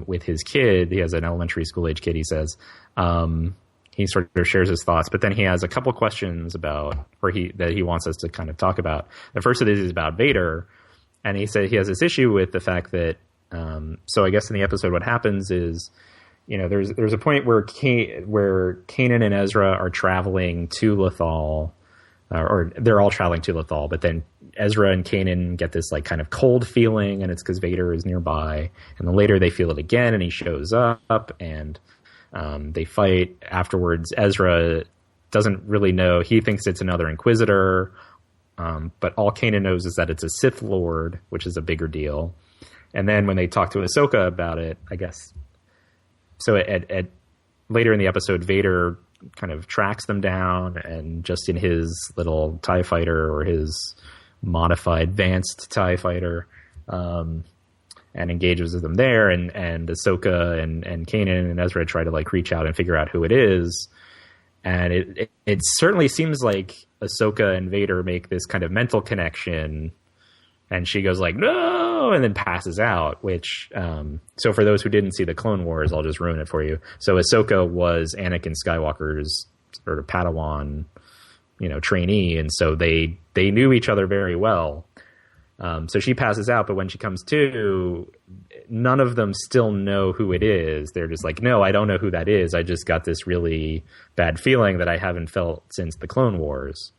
with his kid. He has an elementary school age kid, he says. He sort of shares his thoughts, but then he has a couple questions that he wants us to kind of talk about. The first of these is about Vader, and he said he has this issue with the fact that so I guess in the episode what happens is, there's a point where Kanan and Ezra are traveling to Lothal, or they're all traveling to Lothal, but then Ezra and Kanan get this like kind of cold feeling, and it's because Vader is nearby. And then later they feel it again, and he shows up, and they fight. Afterwards, Ezra doesn't really know. He thinks it's another Inquisitor, but all Kanan knows is that it's a Sith Lord, which is a bigger deal. And then when they talk to Ahsoka about it, I guess. So at later in the episode, Vader kind of tracks them down, and just in his little TIE fighter, or his modified advanced TIE fighter, and engages with them there, and Ahsoka and Kanan and Ezra try to like reach out and figure out who it is. And it certainly seems like Ahsoka and Vader make this kind of mental connection, and she goes like, no, and then passes out, which, so for those who didn't see the Clone Wars, I'll just ruin it for you. So Ahsoka was Anakin Skywalker's sort of Padawan, trainee. And so they knew each other very well. So she passes out, but when she comes to, none of them still know who it is. They're just like, no, I don't know who that is. I just got this really bad feeling that I haven't felt since the Clone Wars.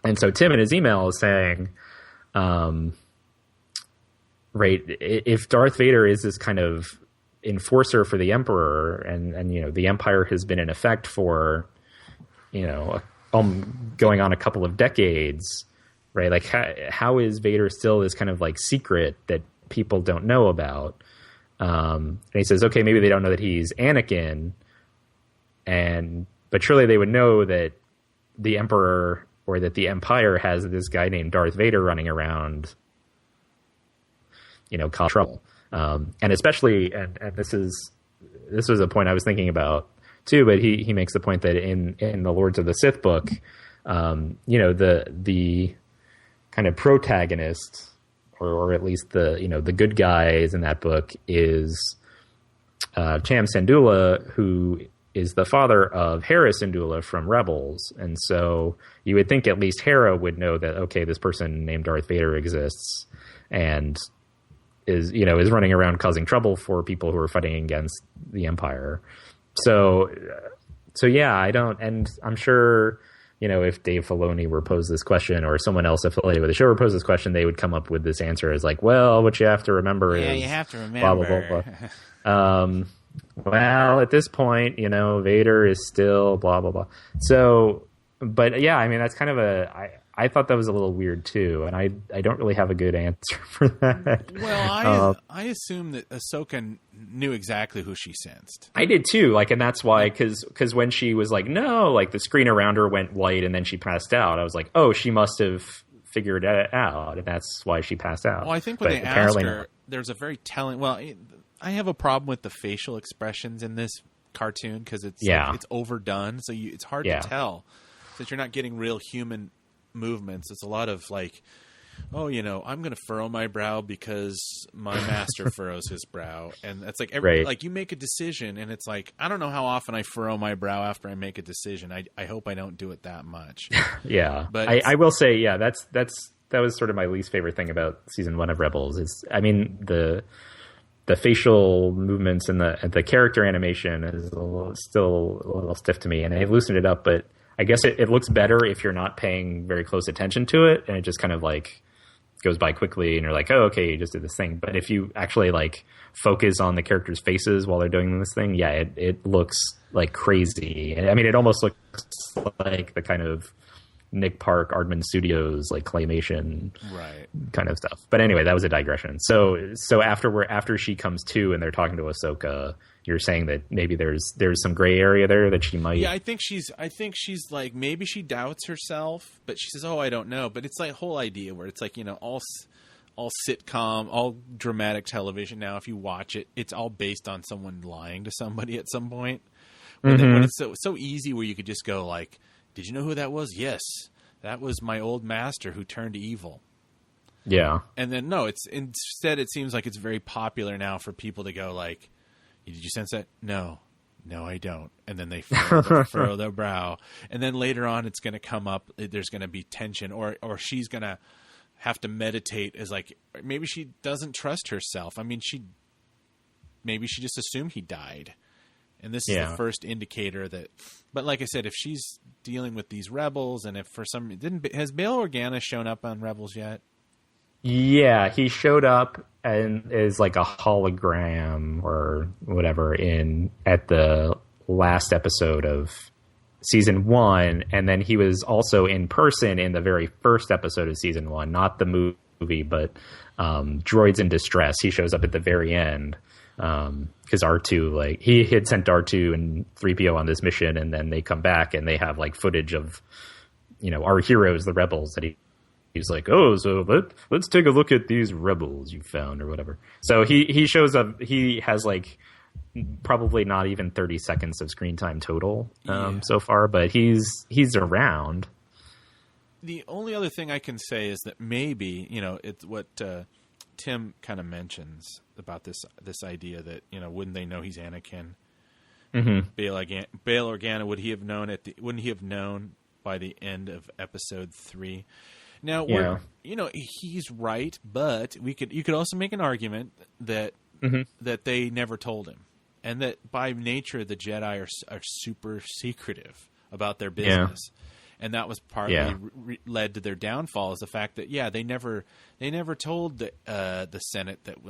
And so Tim in his email is saying, right, if Darth Vader is this kind of enforcer for the Emperor, and the Empire has been in effect for, going on a couple of decades, right? Like, how is Vader still this kind of like secret that people don't know about? And he says, okay, maybe they don't know that he's Anakin, but surely they would know that the Emperor or that the Empire has this guy named Darth Vader running around, causing trouble. And especially, and this was a point I was thinking about too, but he makes the point that in the Lords of the Sith book, the kind kind of protagonist, or at least the good guys in that book is Cham Syndulla, who is the father of Hera Syndulla from Rebels. And so you would think at least Hera would know that, okay, this person named Darth Vader exists and is running around causing trouble for people who are fighting against the Empire. So yeah, and I'm sure, if Dave Filoni were posed this question, or someone else affiliated with the show were posed this question, they would come up with this answer as like, well, what you have to remember is... you have to remember. Blah, blah, blah, blah. Well, at this point, Vader is still blah, blah, blah. So, but yeah, I mean, that's kind of I thought that was a little weird too, and I don't really have a good answer for that. Well, I assume that Ahsoka knew exactly who she sensed. I did too, and that's why, because when she was like, no, the screen around her went white and then she passed out, I was like, oh, she must have figured it out, and that's why she passed out. Well, I think when they asked her, there's a very telling... Well, I have a problem with the facial expressions in this cartoon because it's overdone, so it's hard to tell. Since you're not getting real human movements, it's a lot of I'm going to furrow my brow because my master furrows his brow, and it's you make a decision, and it's I don't know how often I furrow my brow after I make a decision. I hope I don't do it that much. Yeah, but I will say, that was sort of my least favorite thing about season 1 of Rebels. Is the facial movements and the character animation is still a little stiff to me, and they've loosened it up, but I guess it looks better if you're not paying very close attention to it, and it just kind of goes by quickly, and you're like, oh, okay, you just did this thing. But if you actually focus on the characters' faces while they're doing this thing, it looks like crazy. I mean, it almost looks like the kind of Nick Park, Aardman Studios, claymation kind of stuff. But anyway, that was a digression. So after she comes to and they're talking to Ahsoka, you're saying that maybe there's some gray area there that she might... Yeah, I think she's maybe she doubts herself, but she says, oh, I don't know. But it's whole idea where it's all sitcom, all dramatic television now, if you watch it, it's all based on someone lying to somebody at some point. When it's so easy where you could just go did you know who that was? Yes, that was my old master who turned evil. Yeah. And then, no, instead it seems like it's very popular now for people to go did you sense that? No, I don't. And then they furrow their brow. And then later on it's going to come up, there's going to be tension, or she's going to have to meditate as maybe she doesn't trust herself. I mean, maybe she just assumed he died. And this is the first indicator that, but like I said, if she's dealing with these rebels, and if for some has Bail Organa shown up on Rebels yet? Yeah, he showed up and is a hologram or whatever at the last episode of season 1, and then he was also in person in the very first episode of season 1, not the movie, but Droids in Distress. He shows up at the very end. Because R2, he had sent R2 and 3PO on this mission, and then they come back and they have footage of, our heroes, the rebels, that he's like, oh, so let's take a look at these rebels you found or whatever. So he shows up. He has probably not even 30 seconds of screen time total so far, but he's around. The only other thing I can say is that maybe it's what Tim kind of mentions about this idea that wouldn't they know he's Anakin? Mm-hmm. Bail Organa, wouldn't he have known by the end of episode 3? Now, he's right, but you could also make an argument that that they never told him, and that by nature the Jedi are super secretive about their business. Yeah. And that was partly led to their downfall, is the fact that they never told the Senate that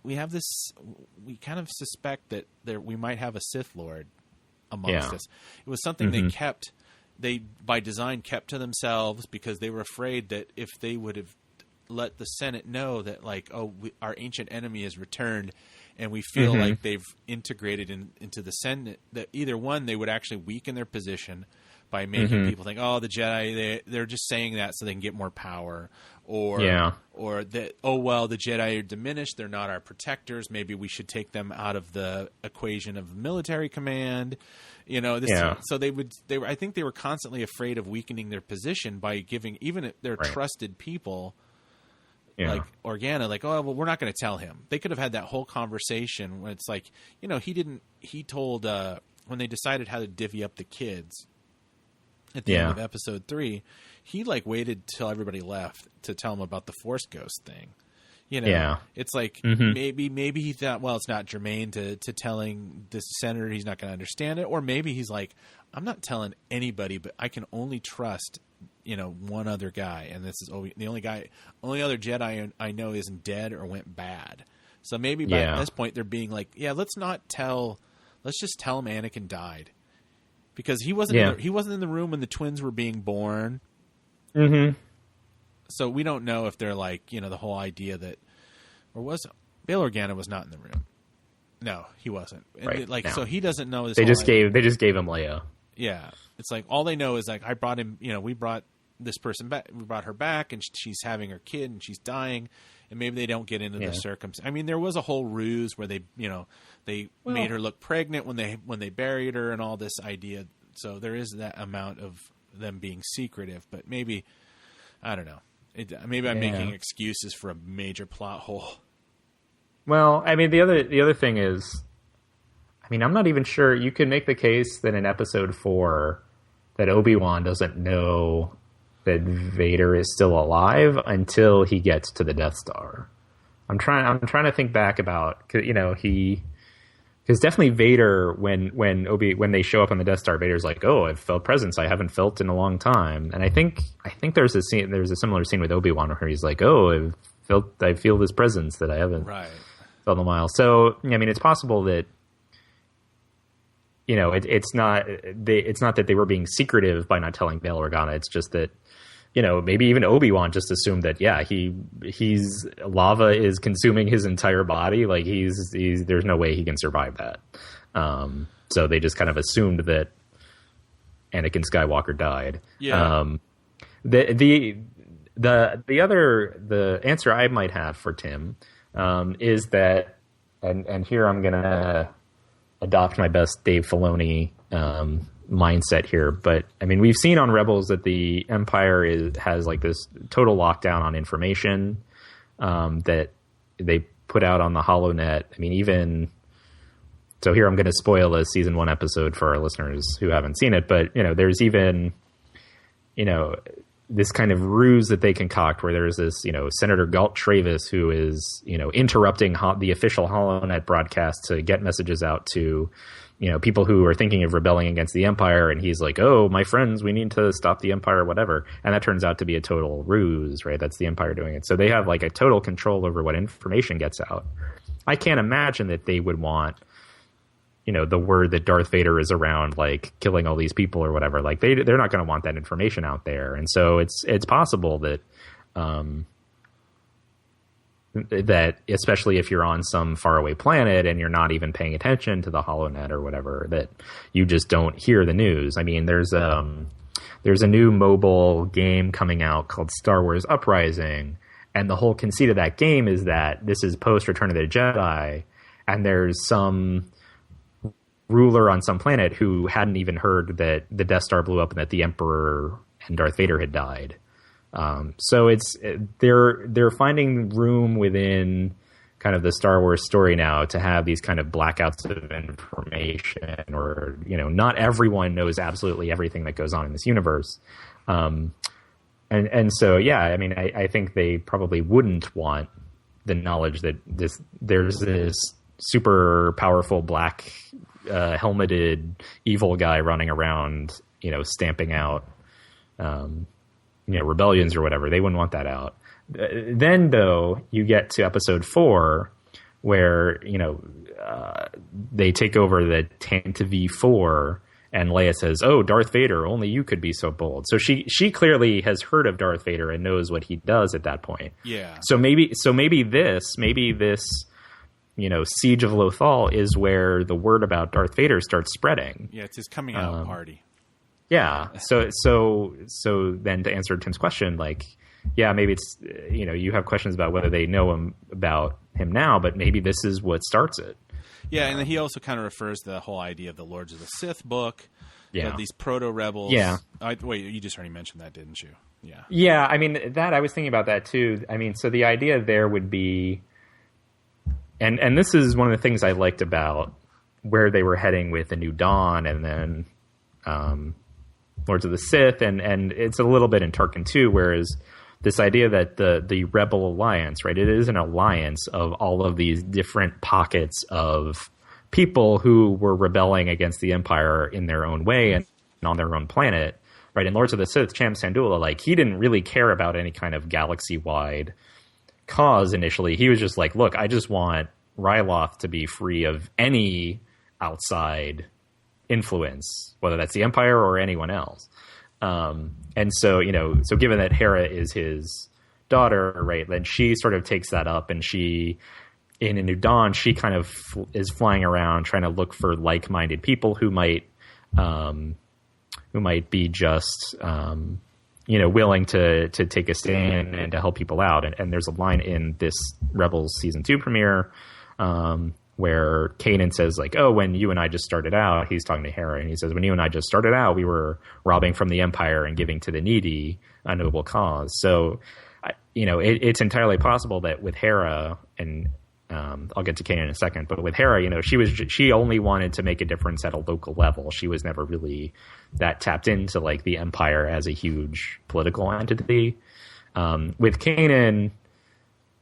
we have this, we kind of suspect that we might have a Sith Lord amongst us. It was something they by design kept to themselves, because they were afraid that if they would have let the Senate know that our ancient enemy has returned, and we feel like they've integrated into the Senate, that either one, they would actually weaken their position. by making people think, oh, the Jedi, they're just saying that so they can get more power. Or that, oh, well, the Jedi are diminished. They're not our protectors. Maybe we should take them out of the equation of military command. You know, so I think they were constantly afraid of weakening their position by giving even their trusted people like Organa, like, oh, well, we're not going to tell him. They could have had that whole conversation when it's like, you know, he told, when they decided how to divvy up the kids at the end of episode 3, he like waited till everybody left to tell him about the Force Ghost thing. You know, it's like maybe he thought, well, it's not germane to telling this senator, he's not going to understand it. Or maybe he's like, I'm not telling anybody, but I can only trust, you know, one other guy. And this is the only other Jedi I know isn't dead or went bad. So maybe by this point they're being like, let's just tell him Anakin died. Because he wasn't in the room when the twins were being born. Mm-hmm. So we don't know if they're like, you know, the whole idea that, or was Bail Organa was not in the room. No, he wasn't. And so he doesn't know this. They just gave him Leia. Yeah. It's like, all they know is like, I brought him, you know, we brought this person back, we brought her back and she's having her kid and she's dying. And maybe they don't get into the circumstance. I mean, there was a whole ruse where they made her look pregnant when they buried her and all this idea. So there is that amount of them being secretive, but maybe, I don't know. Maybe I'm making excuses for a major plot hole. Well, I mean, the other thing is, I mean, I'm not even sure. You can make the case that in episode 4 that Obi-Wan doesn't know that Vader is still alive until he gets to the Death Star. I'm trying to think back about, you know, because definitely Vader, when they show up on the Death Star, Vader's like, "Oh, I've felt presence I haven't felt in a long time." And I think there's a similar scene with Obi-Wan where he's like, "Oh, I feel this presence that I haven't felt in a while." So I mean, it's possible that, you know, it's not that they were being secretive by not telling Bail Organa. It's just that, you know, maybe even Obi-Wan just assumed that, he's lava is consuming his entire body. Like there's no way he can survive that. So they just kind of assumed that Anakin Skywalker died. Yeah. The answer I might have for Tim, is that, and here I'm going to adopt my best Dave Filoni, mindset here, but I mean, we've seen on Rebels that the Empire has like this total lockdown on information that they put out on the HoloNet. I mean, even so, here I'm going to spoil a season 1 episode for our listeners who haven't seen it, but you know, there's even, you know, this kind of ruse that they concoct where there's this, you know, Senator Galt Travis who is, you know, interrupting the official HoloNet broadcast to get messages out to, you know, people who are thinking of rebelling against the Empire, and he's like, "Oh, my friends, we need to stop the Empire," whatever. And that turns out to be a total ruse, right? That's the Empire doing it. So they have like a total control over what information gets out. I can't imagine that they would want, you know, the word that Darth Vader is around, like killing all these people or whatever. Like they're not going to want that information out there. And so it's possible that, that especially if you're on some faraway planet and you're not even paying attention to the HoloNet or whatever, that you just don't hear the news. I mean, there's a new mobile game coming out called Star Wars Uprising, and the whole conceit of that game is that this is post Return of the Jedi, and there's some ruler on some planet who hadn't even heard that the Death Star blew up and that the Emperor and Darth Vader had died. So they're finding room within kind of the Star Wars story now to have these kind of blackouts of information, or, you know, not everyone knows absolutely everything that goes on in this universe. And so, yeah, I mean, I think they probably wouldn't want the knowledge that there's this super powerful black, helmeted evil guy running around, you know, stamping out, you know, rebellions or whatever. They wouldn't want that out. Then, though, you get to episode 4, where, you know, they take over the Tantive 4, and Leia says, "Oh, Darth Vader, only you could be so bold." So she clearly has heard of Darth Vader and knows what he does at that point. Yeah. So maybe this, you know, Siege of Lothal is where the word about Darth Vader starts spreading. Yeah, it's his coming out party. Yeah. So then to answer Tim's question, like, yeah, maybe it's, you have questions about whether they know about him now, but maybe this is what starts it. Yeah, and then he also kind of refers to the whole idea of the Lords of the Sith book. Yeah. These proto-rebels. Yeah. Wait, you just already mentioned that, didn't you? Yeah. Yeah, I mean, I was thinking about that too. I mean, so the idea there would be, and this is one of the things I liked about where they were heading with A New Dawn and then Lords of the Sith, and it's a little bit in Tarkin too, whereas this idea that the Rebel Alliance, right, it is an alliance of all of these different pockets of people who were rebelling against the Empire in their own way and on their own planet, right? In Lords of the Sith, Cham Syndulla, like, he didn't really care about any kind of galaxy-wide cause initially. He was just like, look, I just want Ryloth to be free of any outside influence, whether that's the Empire or anyone else. And so, so given that Hera is his daughter, right, then she sort of takes that up, and she, in A New Dawn, she kind of is flying around trying to look for like-minded people who might be just, willing to take a stand and to help people out. And there's a line in this Rebels Season 2 premiere where Kanan says, like, oh, when you and I just started out, he's talking to Hera, and he says, when you and I just started out, we were robbing from the Empire and giving to the needy, a noble cause. So, it's entirely possible that with Hera, and I'll get to Kanan in a second, but with Hera, she only wanted to make a difference at a local level. She was never really that tapped into, like, the Empire as a huge political entity. With Kanan,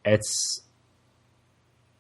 it's,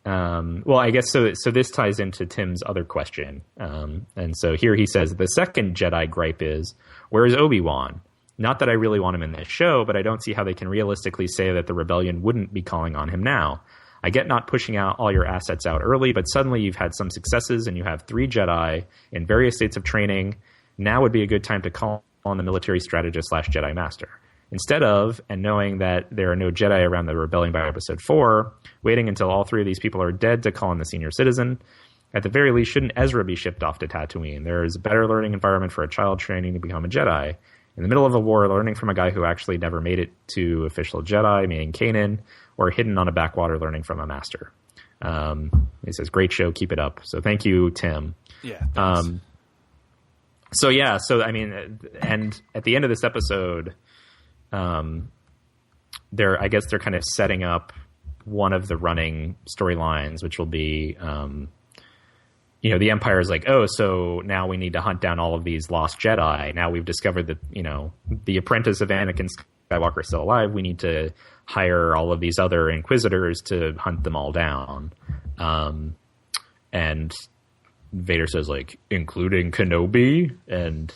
well, I guess so this ties into Tim's other question. And so here he says, the second Jedi gripe is, where is Obi-Wan? Not that I really want him in this show, but I don't see how they can realistically say that the rebellion wouldn't be calling on him now. I get not pushing out all your assets out early, but suddenly you've had some successes and you have 3 Jedi in various states of training. Now would be a good time to call on the military strategist / Jedi master. Instead of, and knowing that there are no Jedi around the rebellion by episode 4, waiting until all 3 of these people are dead to call on the senior citizen. At the very least, shouldn't Ezra be shipped off to Tatooine? There is a better learning environment for a child training to become a Jedi. In the middle of a war, learning from a guy who actually never made it to official Jedi, meaning Kanan, or hidden on a backwater learning from a master. He says, great show, keep it up. So thank you, Tim. Yeah, thanks. So I mean, and at the end of this episode, I guess they're kind of setting up one of the running storylines, which will be, the Empire is like, oh, so now we need to hunt down all of these lost Jedi. Now we've discovered that, the apprentice of Anakin Skywalker is still alive. We need to hire all of these other Inquisitors to hunt them all down. And Vader says, like, including Kenobi? And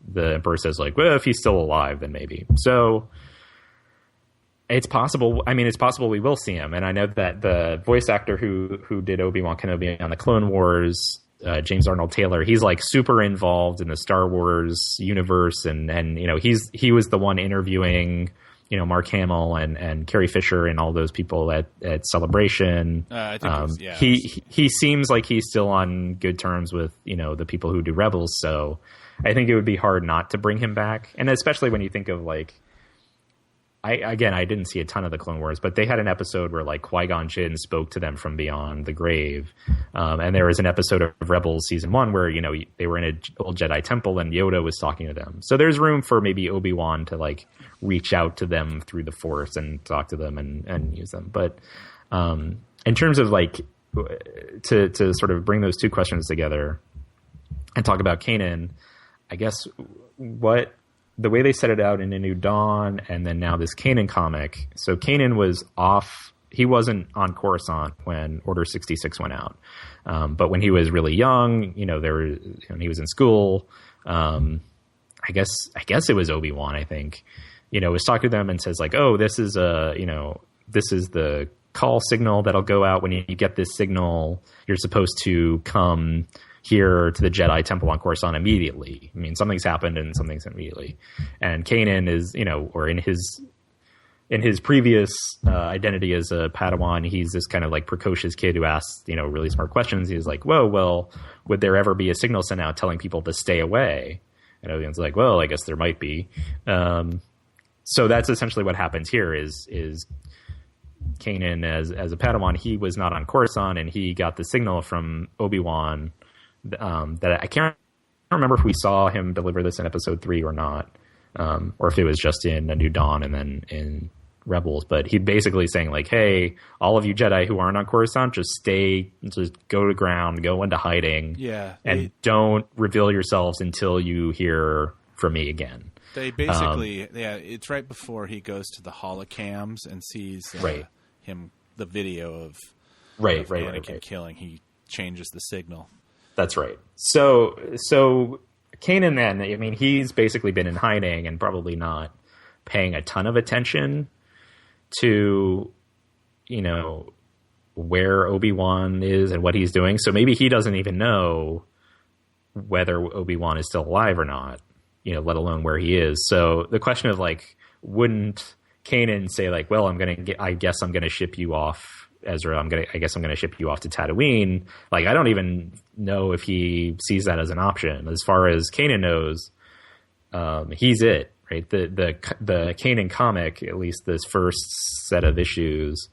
the Emperor says, like, well, if he's still alive, then maybe. So it's possible. I mean, it's possible we will see him. And I know that the voice actor who did Obi-Wan Kenobi on the Clone Wars, James Arnold Taylor, he's like super involved in the Star Wars universe. And he was the one interviewing, Mark Hamill and Carrie Fisher and all those people at Celebration. I think he seems like he's still on good terms with, the people who do Rebels. So I think it would be hard not to bring him back. And especially when you think of, like, I didn't see a ton of the Clone Wars, but they had an episode where, like, Qui-Gon Jinn spoke to them from beyond the grave. And there was an episode of Rebels Season 1 where, they were in an old Jedi temple and Yoda was talking to them. So there's room for maybe Obi-Wan to, like, reach out to them through the Force and talk to them and use them. But in terms of, like, to sort of bring those two questions together and talk about Kanan, I guess the way they set it out in A New Dawn and then now this Kanan comic. So Kanan was off. He wasn't on Coruscant when Order 66 went out. But when he was really young, when he was in school, I guess it was Obi-Wan, I think, was talking to them and says, like, oh, this is the call signal that'll go out when you get this signal. You're supposed to come here to the Jedi Temple on Coruscant immediately. I mean, something's happened and something's immediately. And Kanan is, or in his previous identity as a Padawan, he's this kind of like precocious kid who asks, really smart questions. He's like, whoa, well, would there ever be a signal sent out telling people to stay away? And Obi-Wan's like, well, I guess there might be. So that's essentially what happens here is Kanan as a Padawan, he was not on Coruscant, and he got the signal from Obi-Wan that I can't remember if we saw him deliver this in Episode 3 or not, or if it was just in A New Dawn and then in Rebels. But he basically saying like, hey, all of you Jedi who aren't on Coruscant, just go to ground, go into hiding, and don't reveal yourselves until you hear from me again. They basically, it's right before he goes to the holocams and sees the video of Anakin killing. He changes the signal. That's right. So Kanan then, I mean, he's basically been in hiding and probably not paying a ton of attention to, where Obi-Wan is and what he's doing. So maybe he doesn't even know whether Obi-Wan is still alive or not, let alone where he is. So the question of like, wouldn't Kanan say like, well, I guess I'm going to ship you off, Ezra. I guess I'm going to ship you off to Tatooine. Like, I don't even know if he sees that as an option. As far as Kanan knows, he's it, right? The Kanan comic, at least this first set of issues,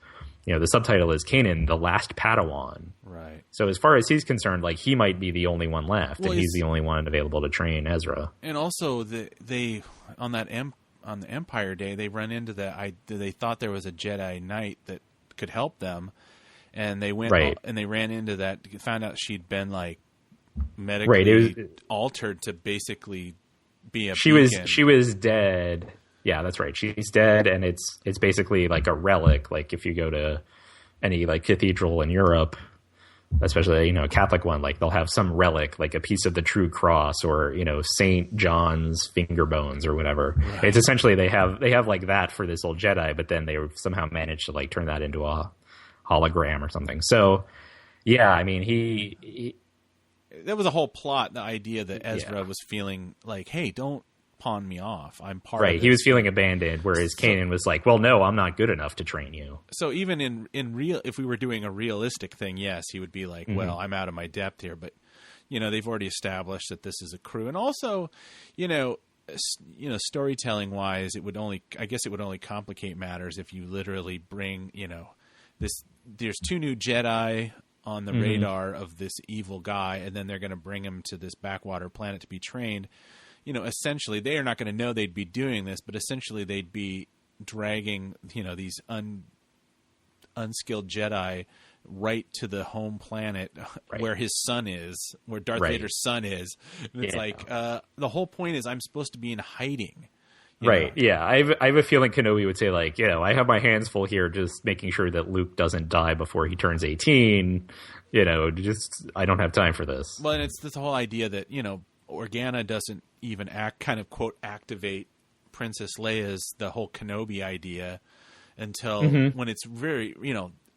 the subtitle is Kanan, the Last Padawan. Right. So as far as he's concerned, like, he might be the only one left, and he's the only one available to train Ezra. And also, they on the Empire Day, they run into they thought there was a Jedi Knight that could help them, and they went and they ran into that, found out she'd been like medically altered to basically be a beacon. She was dead. Yeah, that's right. She's dead, and it's basically like a relic. Like if you go to any like cathedral in Europe, especially a Catholic one, like they'll have some relic, like a piece of the true cross, or Saint John's finger bones or whatever. Right. It's essentially they have like that for this old Jedi, but then they somehow managed to like turn that into a hologram or something. So yeah, I mean he that was a whole plot. The idea that Ezra was feeling like, hey, don't pawn me off. I'm part of it. Right. He was feeling abandoned, whereas Kanan was like, well, no, I'm not good enough to train you. So even in real, if we were doing a realistic thing, yes, he would be like, well, I'm out of my depth here. But, they've already established that this is a crew. And also, storytelling wise, I guess it would only complicate matters if you literally bring, there's two new Jedi on the radar of this evil guy, and then they're going to bring him to this backwater planet to be trained. Essentially, they are not going to know they'd be doing this, but essentially they'd be dragging, these unskilled Jedi right to the home planet where his son is, where Darth Vader's son is. And it's like, the whole point is I'm supposed to be in hiding. Right. Yeah. I have a feeling Kenobi would say like, I have my hands full here just making sure that Luke doesn't die before he turns 18. I don't have time for this. Well, and it's this whole idea that, Organa doesn't even activate Princess Leia's, the whole Kenobi idea until when it's very,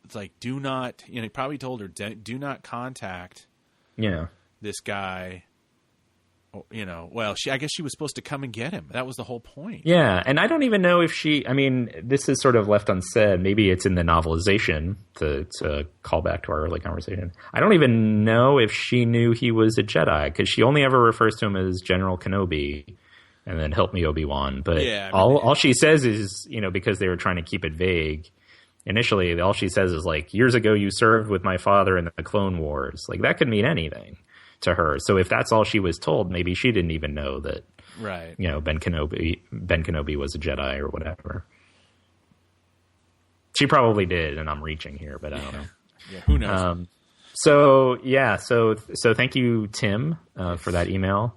it's like, do not, he probably told her, do not contact this guy. Well, I guess she was supposed to come and get him. That was the whole point. Yeah. And I don't even know if this is sort of left unsaid. Maybe it's in the novelization to call back to our early conversation. I don't even know if she knew he was a Jedi, because she only ever refers to him as General Kenobi and then help me Obi-Wan. But all she says is, because they were trying to keep it vague initially, all she says is like, years ago you served with my father in the Clone Wars. Like that could mean anything to her. So if that's all she was told, maybe she didn't even know that, Ben Kenobi was a Jedi or whatever. She probably did, and I'm reaching here, but I don't know. Yeah, who knows? So thank you, Tim, for that email.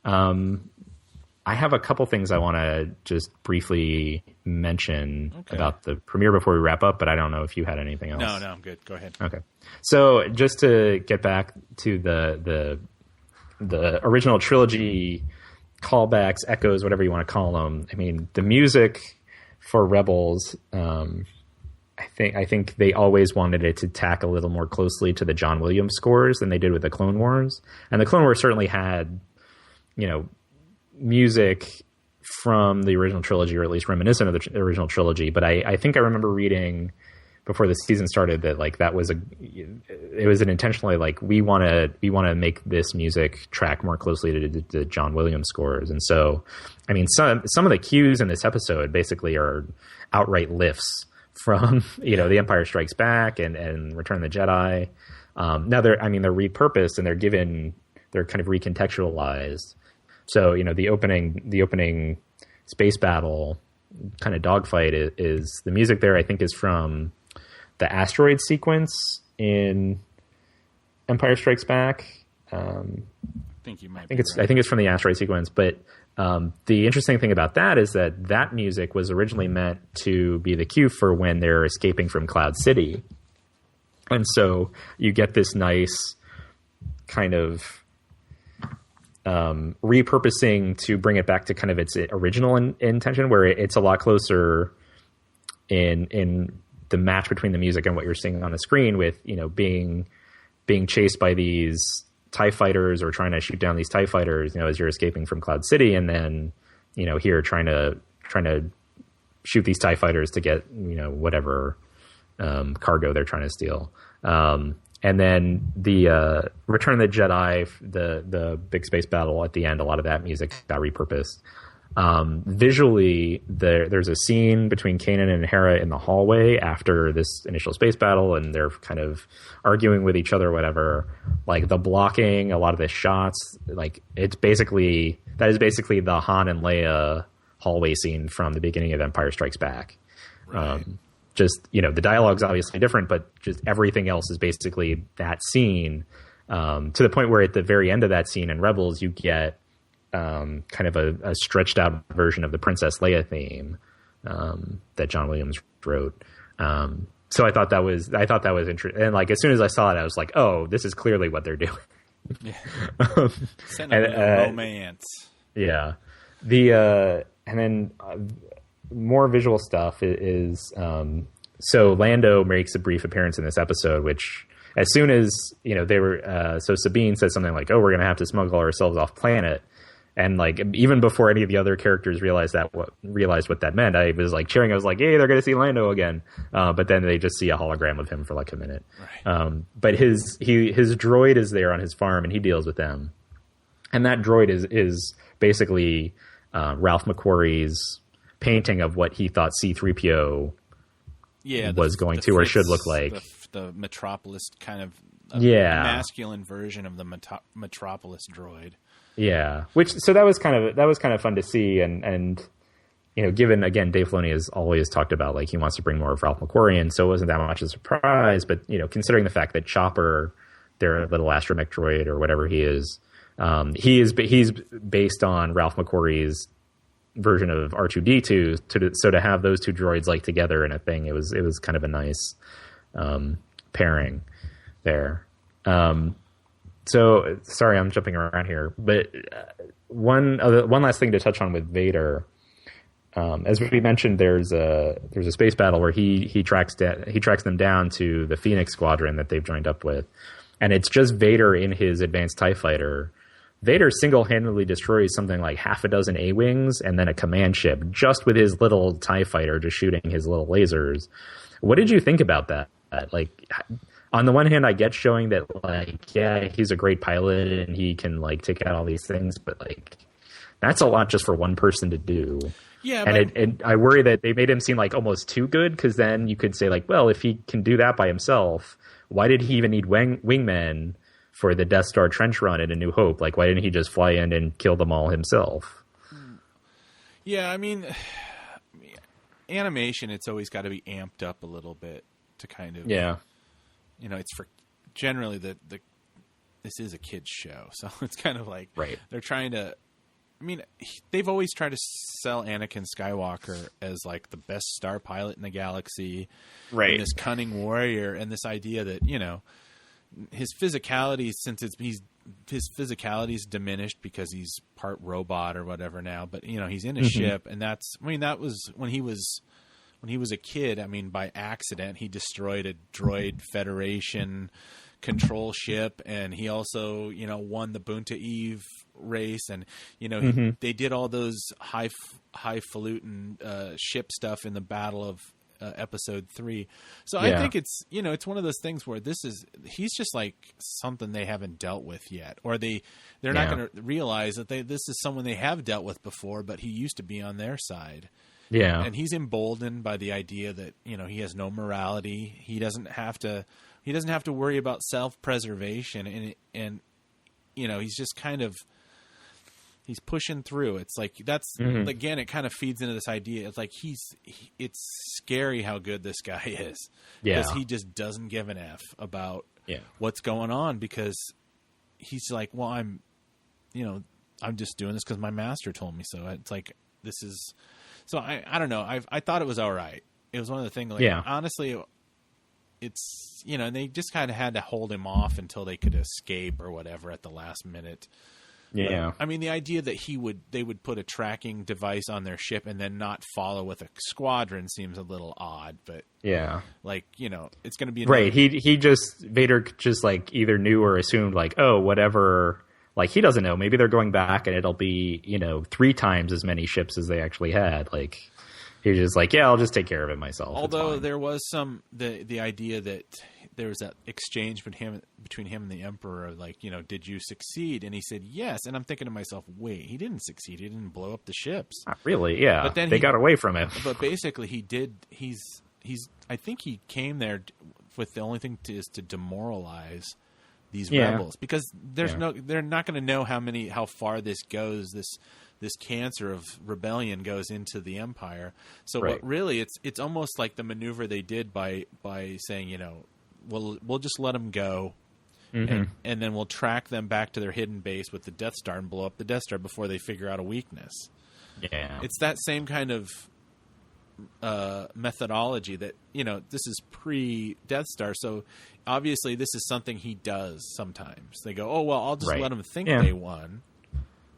I have a couple things I want to just briefly mention about the premiere before we wrap up, but I don't know if you had anything else. No, I'm good. Go ahead. Okay. So just to get back to the original trilogy callbacks, echoes, whatever you want to call them. I mean, the music for Rebels, I think they always wanted it to tack a little more closely to the John Williams scores than they did with the Clone Wars. And the Clone Wars certainly had, music from the original trilogy, or at least reminiscent of the original trilogy. But I think I remember reading before the season started that like it was an intentionally like we want to make this music track more closely to John Williams scores. And so I mean some of the cues in this episode basically are outright lifts from The Empire Strikes Back and Return of the Jedi. Now they're repurposed and they're kind of recontextualized. So the opening space battle kind of dogfight is the music there I think is from the asteroid sequence in Empire Strikes Back. I think it's from the asteroid sequence. But the interesting thing about that is that music was originally meant to be the cue for when they're escaping from Cloud City, and so you get this nice kind of repurposing to bring it back to kind of its original intention, where it's a lot closer in the match between the music and what you're seeing on the screen with, being chased by these TIE fighters or trying to shoot down these TIE fighters, as you're escaping from Cloud City. And then, here trying to shoot these TIE fighters to get, whatever cargo they're trying to steal. And then the Return of the Jedi, the big space battle at the end, a lot of that music got repurposed. Visually, there's a scene between Kanan and Hera in the hallway after this initial space battle, and they're kind of arguing with each other, whatever. Like the blocking, a lot of the shots, like that is basically the Han and Leia hallway scene from the beginning of Empire Strikes Back. Right. The dialogue's obviously different, but just everything else is basically that scene, to the point where at the very end of that scene in Rebels, you get kind of a stretched out version of the Princess Leia theme that John Williams wrote. So I thought that was interesting. And like as soon as I saw it, I was like, oh, this is clearly what they're doing. Yeah. Romance. Yeah. And then more visual stuff is so Lando makes a brief appearance in this episode, which as soon as they were so Sabine says something like, oh, we're gonna have to smuggle ourselves off planet. And like even before any of the other characters realized what that meant, I was like cheering. I was like, "Hey, they're going to see Lando again!" But then they just see a hologram of him for like a minute. Right. But his droid is there on his farm, and he deals with them. And that droid is basically Ralph McQuarrie's painting of what he thought C-3PO was going to or should look like. The Metropolis kind of masculine version of the Metropolis droid. Yeah, so that was kind of fun to see, and given again Dave Filoni has always talked about like he wants to bring more of Ralph McQuarrie in, so it wasn't that much a surprise. But considering the fact that Chopper, their little astromech droid or whatever he's based on Ralph McQuarrie's version of R2D2, so to have those two droids like together in a thing, it was kind of a nice pairing there. So sorry, I'm jumping around here, but one last thing to touch on with Vader, as we mentioned, there's a space battle where he tracks them down to the Phoenix Squadron that they've joined up with, and it's just Vader in his advanced TIE fighter. Vader single-handedly destroys something like half a dozen A-wings and then a command ship just with his little TIE fighter, just shooting his little lasers. What did you think about that? Like, on the one hand, I get showing that, like, yeah, he's a great pilot and he can, like, take out all these things, but, like, that's a lot just for one person to do. Yeah, and I worry that they made him seem, like, almost too good, because then you could say, like, well, if he can do that by himself, why did he even need wingmen for the Death Star trench run in A New Hope? Like, why didn't he just fly in and kill them all himself? Yeah, I mean, animation, it's always got to be amped up a little bit to kind of... Yeah. It's for generally this is a kid's show, so it's kind of like they're trying to. I mean, they've always tried to sell Anakin Skywalker as like the best star pilot in the galaxy, right? And this cunning warrior, and this idea that his physicality, his physicality's diminished because he's part robot or whatever now, but he's in a ship, and that was when he was a kid. I mean, by accident, he destroyed a droid Federation control ship, and he also, won the Bunta Eve race, and they did all those highfalutin ship stuff in the Battle of episode 3. So I think it's, it's one of those things where he's just like something they haven't dealt with yet, or they're not going to realize that this is someone they have dealt with before, but he used to be on their side. Yeah. And he's emboldened by the idea that, he has no morality. He doesn't have to worry about self-preservation, and he's just kind of, he's pushing through. It's like, that's, again, it kind of feeds into this idea. It's like, it's scary how good this guy is. Yeah. Because he just doesn't give an F about what's going on, because he's like, well, I'm just doing this because my master told me so. It's like, so I don't know. I thought it was all right. It was one of the things, like, honestly, it's, and they just kind of had to hold him off until they could escape or whatever at the last minute. Yeah. I mean, the idea that they would put a tracking device on their ship and then not follow with a squadron seems a little odd, but like, it's going to be right. Vader just like either knew or assumed like, oh, whatever. Like, he doesn't know. Maybe they're going back and it'll be, 3 times as many ships as they actually had. Like, he's just like, yeah, I'll just take care of it myself. Although there was the idea that there was that exchange between him and the Emperor, like, did you succeed? And he said yes. And I'm thinking to myself, wait, he didn't succeed. He didn't blow up the ships. Not really, yeah. But then they got away from him. But basically, he did. I think he came there with the only thing is to demoralize these rebels, because they're not going to know how far this goes. This cancer of rebellion goes into the Empire. So what really, it's almost like the maneuver they did by saying, we'll just let them go, and then we'll track them back to their hidden base with the Death Star and blow up the Death Star before they figure out a weakness. Yeah, it's that same kind of methodology that, this is pre-Death Star, so obviously this is something he does sometimes. They go, oh, well, I'll just let them think they won.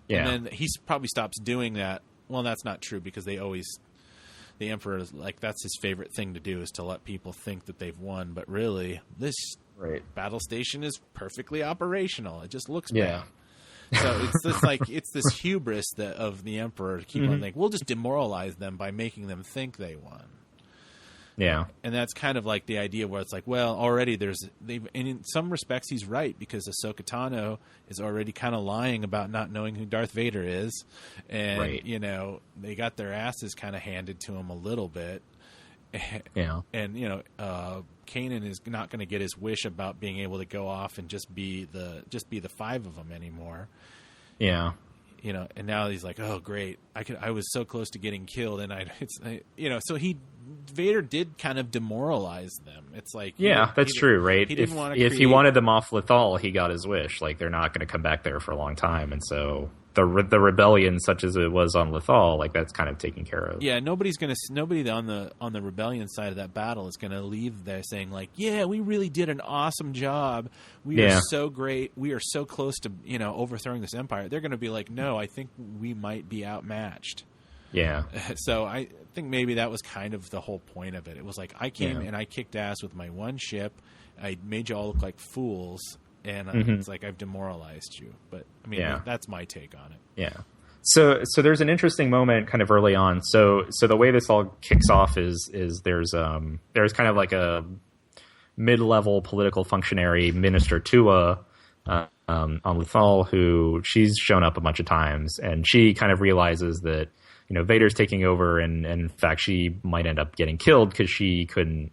Yeah. And then he probably stops doing that. Well, that's not true, because the Emperor is like, that's his favorite thing to do, is to let people think that they've won. But really, this battle station is perfectly operational. It just looks bad. So it's this hubris of the Emperor to keep on thinking, we'll just demoralize them by making them think they won. Yeah. And that's kind of like the idea where it's like, well, already and in some respects he's right, because Ahsoka Tano is already kind of lying about not knowing who Darth Vader is. And, they got their asses kind of handed to him a little bit. Yeah. And, Kanan is not going to get his wish about being able to go off and just be the 5 of them anymore. Yeah. And now he's like, oh, great. I was so close to getting killed. And so Vader did kind of demoralize them. It's like, that's true, right? He didn't want to if he wanted them off Lothal, he got his wish. Like, they're not going to come back there for a long time. And so the rebellion, such as it was on Lothal, like, that's kind of taken care of. Yeah, nobody on the rebellion side of that battle is going to leave there saying like, yeah, we really did an awesome job. We are so great. We are so close to, overthrowing this empire. They're going to be like, no, I think we might be outmatched. Yeah. So I think maybe that was kind of the whole point of it. It was like, I came and I kicked ass with my one ship. I made you all look like fools. And it's like, I've demoralized you. But I mean, that's my take on it. Yeah. So there's an interesting moment kind of early on. So the way this all kicks off is there's kind of like a mid-level political functionary, Minister Tua, on Lothal, who she's shown up a bunch of times, and she kind of realizes that, Vader's taking over, and in fact, she might end up getting killed because she couldn't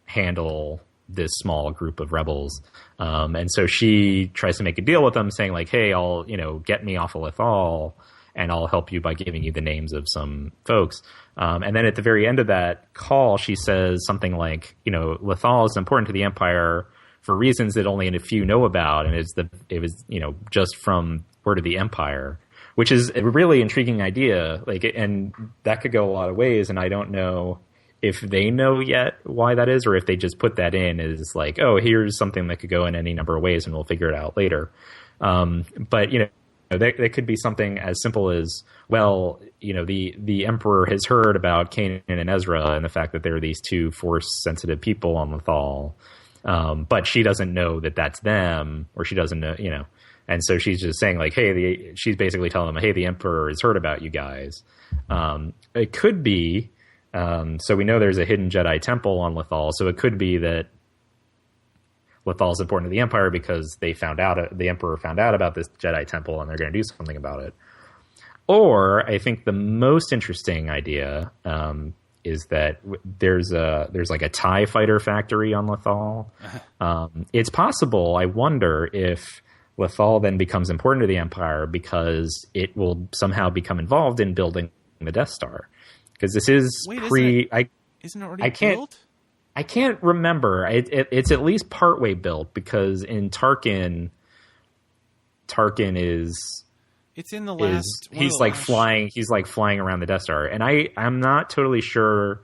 handle this small group of rebels. And so she tries to make a deal with them, saying like, hey, I'll, get me off of Lothal, and I'll help you by giving you the names of some folks. And then at the very end of that call, she says something like, Lothal is important to the Empire for reasons that only a few know about. And it was just from word of the Empire, which is a really intriguing idea. And that could go a lot of ways. And I don't know if they know yet why that is, or if they just put that in as like, oh, here's something that could go in any number of ways and we'll figure it out later. But, there could be something as simple as, well, the Emperor has heard about Kanan and Ezra and the fact that there are these 2 Force-sensitive people on Lothal, but she doesn't know that that's them, or she doesn't know, and so she's just saying like, hey, she's basically telling them, hey, the Emperor has heard about you guys. It could be So we know there's a hidden Jedi temple on Lothal, so it could be that Lothal is important to the Empire because the Emperor found out about this Jedi temple and they're going to do something about it. Or I think the most interesting idea is that there's like a TIE fighter factory on Lothal. It's possible, I wonder if Lothal then becomes important to the Empire because it will somehow become involved in building the Death Star. Because this is isn't it already built? I can't remember. It's at least partway built because in Tarkin is... It's in the last... He's flying around the Death Star. And I'm not totally sure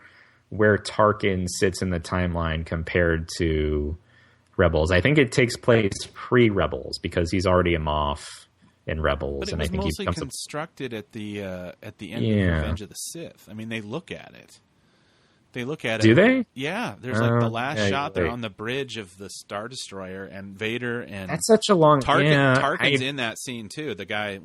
where Tarkin sits in the timeline compared to Rebels. I think it takes place pre-Rebels because he's already a Moff in Rebels. But it was mostly constructed at the end of Revenge of the Sith. I mean, they look at it. Do they? Yeah. There's like the last shot. They're on the bridge of the Star Destroyer, and Vader and that's such a long. Tarkin's in that scene too. The guy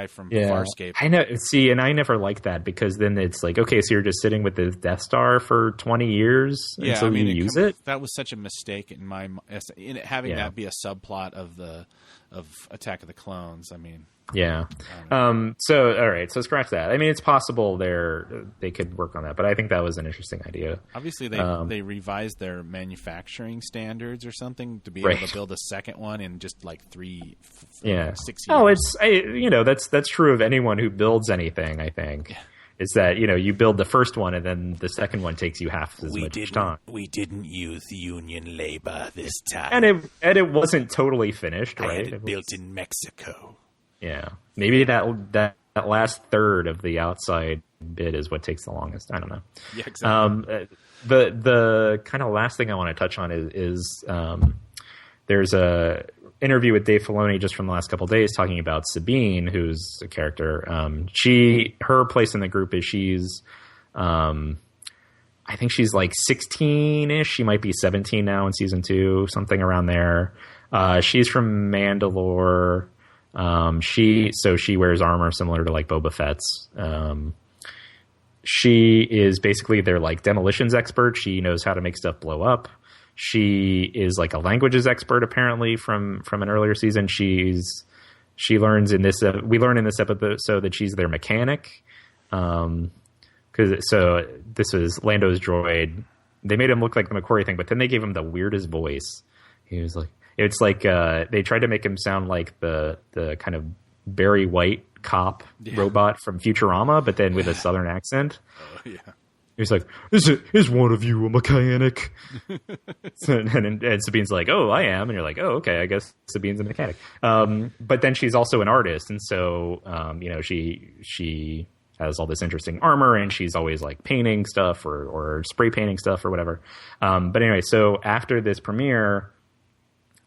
from Farscape. I know. See, and I never liked that because then it's like, okay, so you're just sitting with the Death Star for 20 years until you use it. That was such a mistake in having that be a subplot of Attack of the Clones. I mean. Yeah. So, all right. So scratch that. I mean, it's possible they could work on that, but I think that was an interesting idea. Obviously, they revised their manufacturing standards or something to be able to build a second one in just like 6 years. Oh, that's true of anyone who builds anything, I think. Yeah. Is that, you build the first one and then the second one takes you half as much time. We didn't use union labor this time. And it wasn't totally finished, right? I had it built in Mexico. Yeah, maybe that last third of the outside bit is what takes the longest. I don't know. Yeah, exactly. The kind of last thing I want to touch on is there's a interview with Dave Filoni just from the last couple of days talking about Sabine, who's a character. Her place in the group is she's, I think she's like 16-ish. She might be 17 now in season 2, something around there. She's from Mandalore. She wears armor similar to like Boba Fett's. She is basically their like demolitions expert. She knows how to make stuff blow up. She is like a languages expert apparently from an earlier season. We learn in this episode that she's their mechanic. This was Lando's droid. They made him look like the McQuarrie thing, but then they gave him the weirdest voice. He was like, it's like they tried to make him sound like the kind of Barry White cop robot from Futurama, but then with a Southern accent. Oh, yeah. He's like, is one of you a mechanic? and Sabine's like, oh, I am. And you're like, oh, okay, I guess Sabine's a mechanic. But then she's also an artist. And so, she has all this interesting armor and she's always like painting stuff or spray painting stuff or whatever. But anyway, so after this premiere,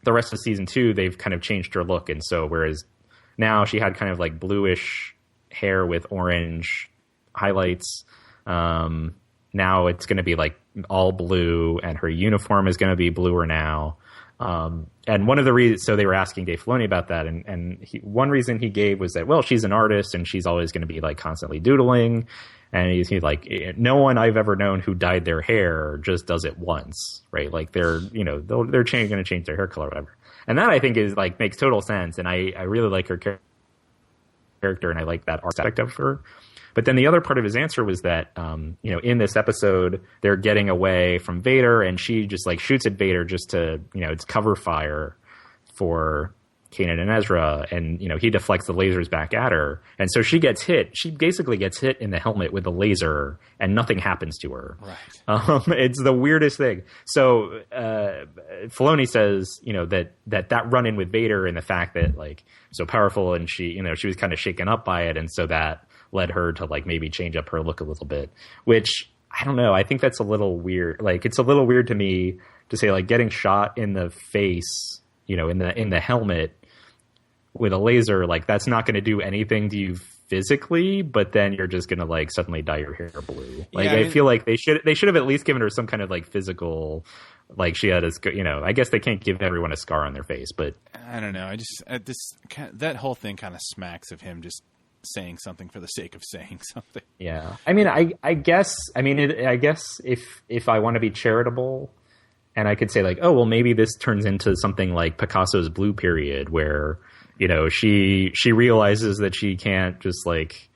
the rest of season 2, they've kind of changed her look. And so whereas now she had kind of like bluish hair with orange highlights, now it's going to be like all blue and her uniform is going to be bluer now. And one of the reasons, so they were asking Dave Filoni about that. And one reason he gave was that, well, she's an artist and she's always going to be like constantly doodling. And he's like, no one I've ever known who dyed their hair just does it once, right? Like they're going to change their hair color or whatever. And that I think is like makes total sense. And I really like her character and I like that aspect of her. But then the other part of his answer was that, in this episode, they're getting away from Vader and she just like shoots at Vader just to, it's cover fire for Kanan and Ezra. And, he deflects the lasers back at her. And so she gets hit. She basically gets hit in the helmet with a laser and nothing happens to her. Right. It's the weirdest thing. So Filoni says, that run in with Vader and the fact that like so powerful and she was kind of shaken up by it. And so that led her to like maybe change up her look a little bit, which I don't know. I think that's a little weird. Like it's a little weird to me to say like getting shot in the face, in the helmet with a laser, like that's not going to do anything to you physically, but then you're just going to like suddenly dye your hair blue. Like I feel like they should have at least given her some kind of like physical, like she had I guess they can't give everyone a scar on their face, but I don't know. I just that whole thing kind of smacks of him just saying something for the sake of saying something. Yeah. I mean, I guess if I want to be charitable and I could say like, oh, well, maybe this turns into something like Picasso's Blue Period where, you know, she realizes that she can't just like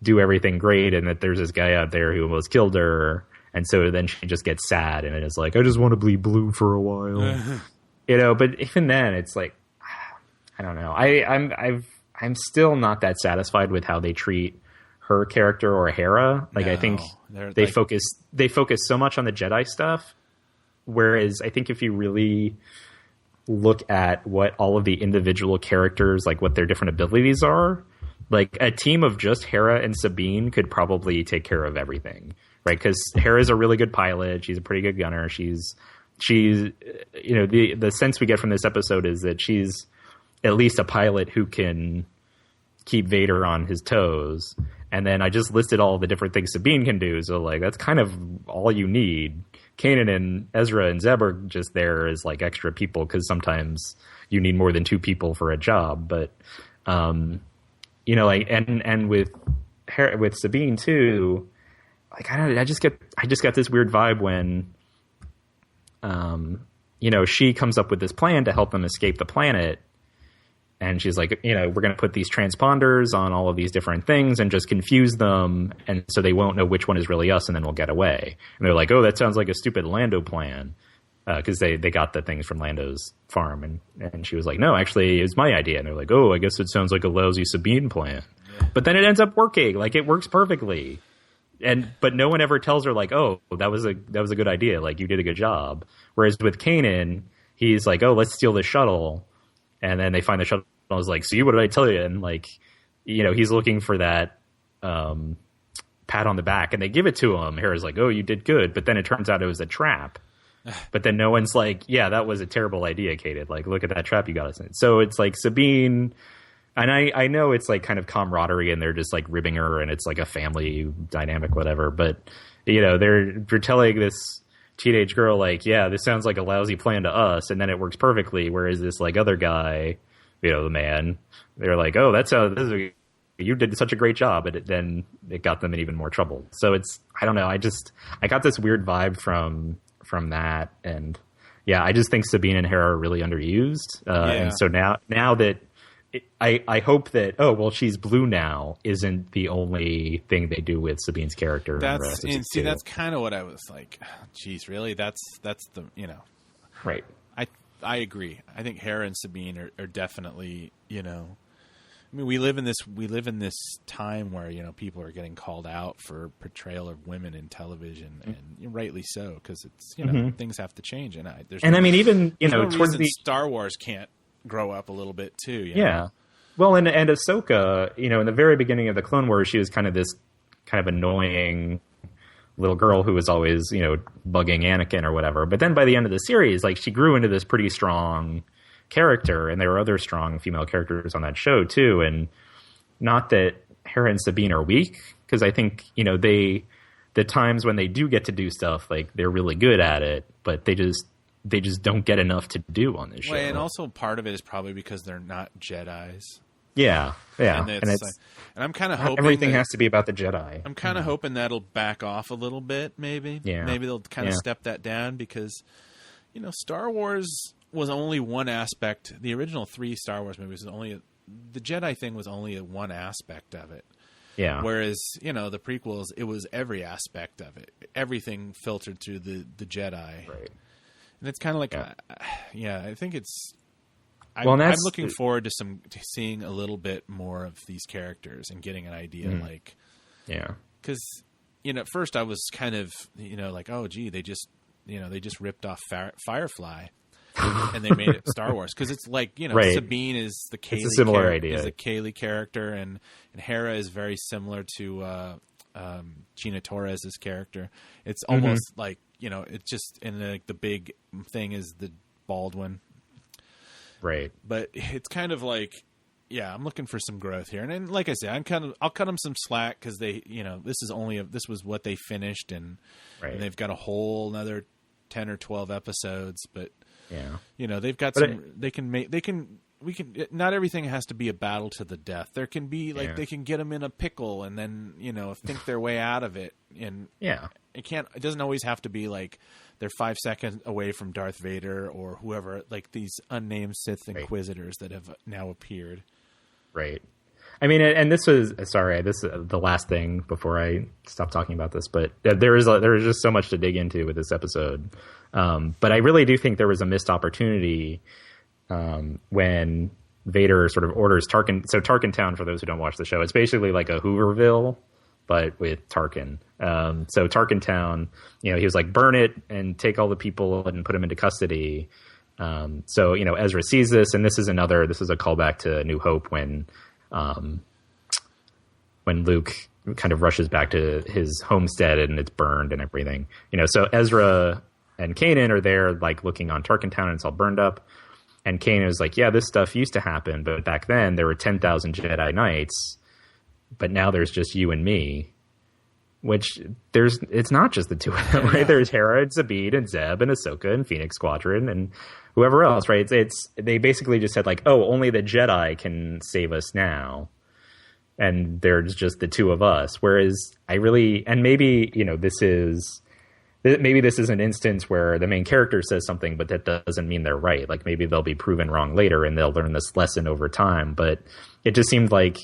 do everything great and that there's this guy out there who almost killed her. And so then she just gets sad and it's like, I just want to bleed blue for a while, you know, but even then it's like, I don't know. I'm still not that satisfied with how they treat her character or Hera. Like, no, I think they focus so much on the Jedi stuff. Whereas I think if you really look at what all of the individual characters, like what their different abilities are, like a team of just Hera and Sabine could probably take care of everything. Right, because Hera's a really good pilot. She's a pretty good gunner. She's, you know, the sense we get from this episode is that she's at least a pilot who can keep Vader on his toes. And then I just listed all the different things Sabine can do. So like that's kind of all you need. Kanan and Ezra and Zeb are just there as like extra people because sometimes you need more than two people for a job. But you know, like and with Sabine too. Like I just got this weird vibe when, you know, she comes up with this plan to help them escape the planet, and she's like, you know, we're going to put these transponders on all of these different things and just confuse them, and so they won't know which one is really us, and then we'll get away. And they're like, oh, that sounds like a stupid Lando plan, because they got the things from Lando's farm, and she was like, no, actually, it's my idea. And they're like, oh, I guess it sounds like a lousy Sabine plan, but then it ends up working, like it works perfectly. But no one ever tells her like, oh, that was a good idea. Like you did a good job. Whereas with Kanan, he's like, oh, let's steal the shuttle. And then they find the shuttle. I was like, see, what did I tell you? And like, you know, he's looking for that pat on the back and they give it to him. Hera's like, oh, you did good. But then it turns out it was a trap. But then no one's like, yeah, that was a terrible idea, Kanan. Like, look at that trap you got us in. So it's like Sabine. And I know it's like kind of camaraderie and they're just like ribbing her and it's like a family dynamic, whatever. But, you know, they're telling this teenage girl like, yeah, this sounds like a lousy plan to us. And then it works perfectly. Whereas this like other guy, you know, the man, they're like, oh, you did such a great job. But then it got them in even more trouble. So it's, I don't know. I got this weird vibe from that. And yeah, I just think Sabine and Hera are really underused. And so now that, I hope that, oh, well, she's blue now isn't the only thing they do with Sabine's character. That's kind of what I was like, geez, really? That's the, you know. Right. I agree. I think Hera and Sabine are definitely, you know, I mean, we live in this time where, you know, people are getting called out for portrayal of women in television, and rightly so, because it's, you know, things have to change. And I mean, even, you know, towards the Star Wars can't grow up a little bit too. You know? Well, and Ahsoka, you know, in the very beginning of the Clone Wars, she was kind of this kind of annoying little girl who was always, you know, bugging Anakin or whatever. But then by the end of the series, like she grew into this pretty strong character, and there were other strong female characters on that show too. And not that Hera and Sabine are weak, because I think, you know, the times when they do get to do stuff, like they're really good at it, but they just don't get enough to do on this show. Well, and also part of it is probably because they're not Jedis. Yeah. And I'm kind of hoping everything has to be about the Jedi. I'm kind of hoping that'll back off a little bit, maybe. Yeah. Maybe they'll kind of step that down because, you know, Star Wars was only one aspect. The original 3 Star Wars movies the Jedi thing was only one aspect of it. Yeah. Whereas, you know, the prequels, it was every aspect of it. Everything filtered through the Jedi. Right. And it's kind of like, I think it's. I'm looking forward to seeing a little bit more of these characters and getting an idea, like, because, you know, at first I was kind of, you know, like, oh, gee, they just ripped off Firefly, and they made it Star Wars because it's like, you know, Sabine is the Kaylee. It's a similar idea. Is the Kaylee character, and Hera is very similar to Gina Torres's character. It's almost like, you know, it's just, and like the big thing is the Baldwin. Right. But it's kind of like, yeah, I'm looking for some growth here. And then, like I said, I'll cut them some slack because they, you know, this was what they finished, and they've got a whole another 10 or 12 episodes, but you know, they've got they can not everything has to be a battle to the death. There can be like they can get them in a pickle and then think their way out of it. And it doesn't always have to be like they're 5 seconds away from Darth Vader or whoever, like these unnamed Sith Inquisitors that have now appeared. Right. I mean, and this is the last thing before I stop talking about this, but there is just so much to dig into with this episode. But I really do think there was a missed opportunity when Vader sort of orders Tarkin. So Tarkin Town, for those who don't watch the show, it's basically like a Hooverville, but with Tarkin. So Tarkin Town, he was like, burn it and take all the people and put them into custody. So Ezra sees this, and this is a callback to New Hope when Luke kind of rushes back to his homestead and it's burned and everything. So Ezra and Kanan are there, like looking on Tarkin Town, and it's all burned up. And Kanan is like, yeah, this stuff used to happen, but back then there were 10,000 Jedi Knights, but now there's just you and me. Which it's not just the two of them, right? There's Hera and Sabine and Zeb and Ahsoka and Phoenix Squadron and whoever else, right? They basically just said like, oh, only the Jedi can save us now, and there's just the two of us. Whereas maybe this is an instance where the main character says something, but that doesn't mean they're right. Like maybe they'll be proven wrong later and they'll learn this lesson over time. But it just seemed like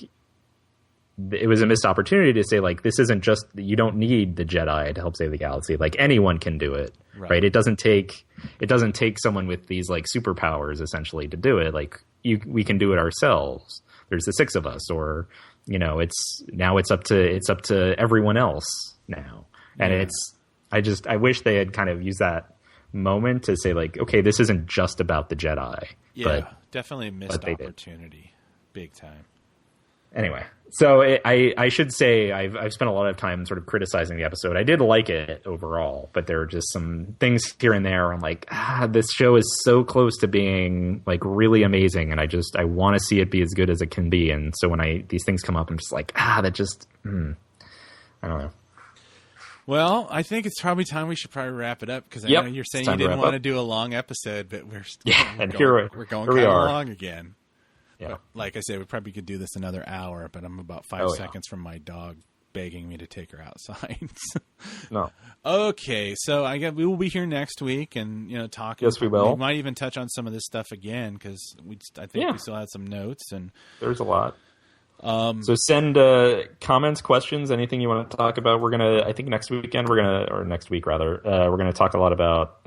it was a missed opportunity to say, like, this isn't just, you don't need the Jedi to help save the galaxy. Like anyone can do it, right? It doesn't take someone with these like superpowers essentially to do it. Like we can do it ourselves. There's the 6 of us, or, it's up to everyone else now. And I wish they had kind of used that moment to say like, okay, this isn't just about the Jedi. Yeah, but definitely a missed opportunity. Big time. Anyway, so I should say I've spent a lot of time sort of criticizing the episode. I did like it overall, but there were just some things here and there where I'm like, this show is so close to being like really amazing, and I want to see it be as good as it can be. And so when these things come up, I'm just like, I don't know. Well, I think it's probably time we should probably wrap it up, because I know you're saying you didn't want to do a long episode, but we're going kind of long again. Yeah. But like I said, we probably could do this another hour, but I'm about 5 seconds from my dog begging me to take her outside. No. Okay, so I guess we will be here next week and talking. Yes, we will. We might even touch on some of this stuff again, because I think we still had some notes, and there's a lot. So send comments, questions, anything you want to talk about. I think next week we're gonna talk a lot about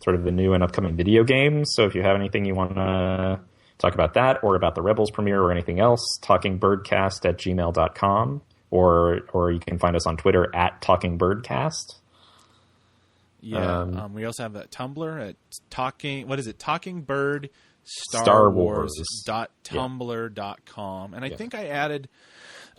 sort of the new and upcoming video games. So if you have anything you want to talk about that, or about the Rebels premiere, or anything else, talkingbirdcast@gmail.com, or you can find us on Twitter @talkingbirdcast. Yeah. We also have a Tumblr at Talkingbird StarWars.tumblr.com. And I think I added,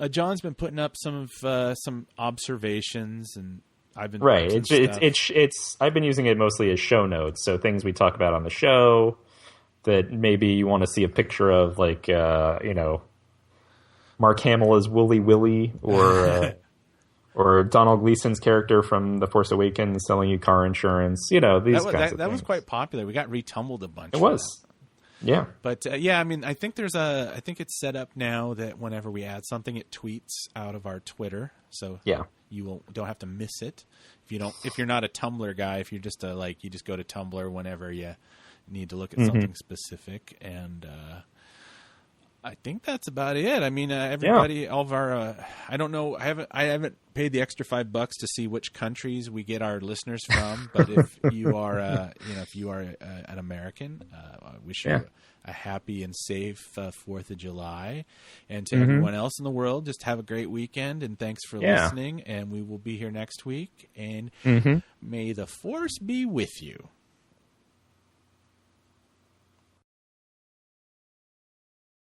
John's been putting up some observations, and I've been I've been using it mostly as show notes. So things we talk about on the show that maybe you want to see a picture of, like, Mark Hamill as Wooly Willy, or or Donald Gleason's character from The Force Awakens selling you car insurance. These kinds of things. That was quite popular. We got retumbled a bunch. It was. Yeah. But I mean, I think it's set up now that whenever we add something, it tweets out of our Twitter. So you don't have to miss it. If you're not a Tumblr guy, if you're just you just go to Tumblr whenever you need to look at something specific. And I think that's about it. I mean, everybody, all of our, I don't know. I haven't paid the extra $5 to see which countries we get our listeners from. But if you are, an American, I wish you a happy and safe 4th of July. And to everyone else in the world, just have a great weekend. And thanks for listening. And we will be here next week. And may the Force be with you.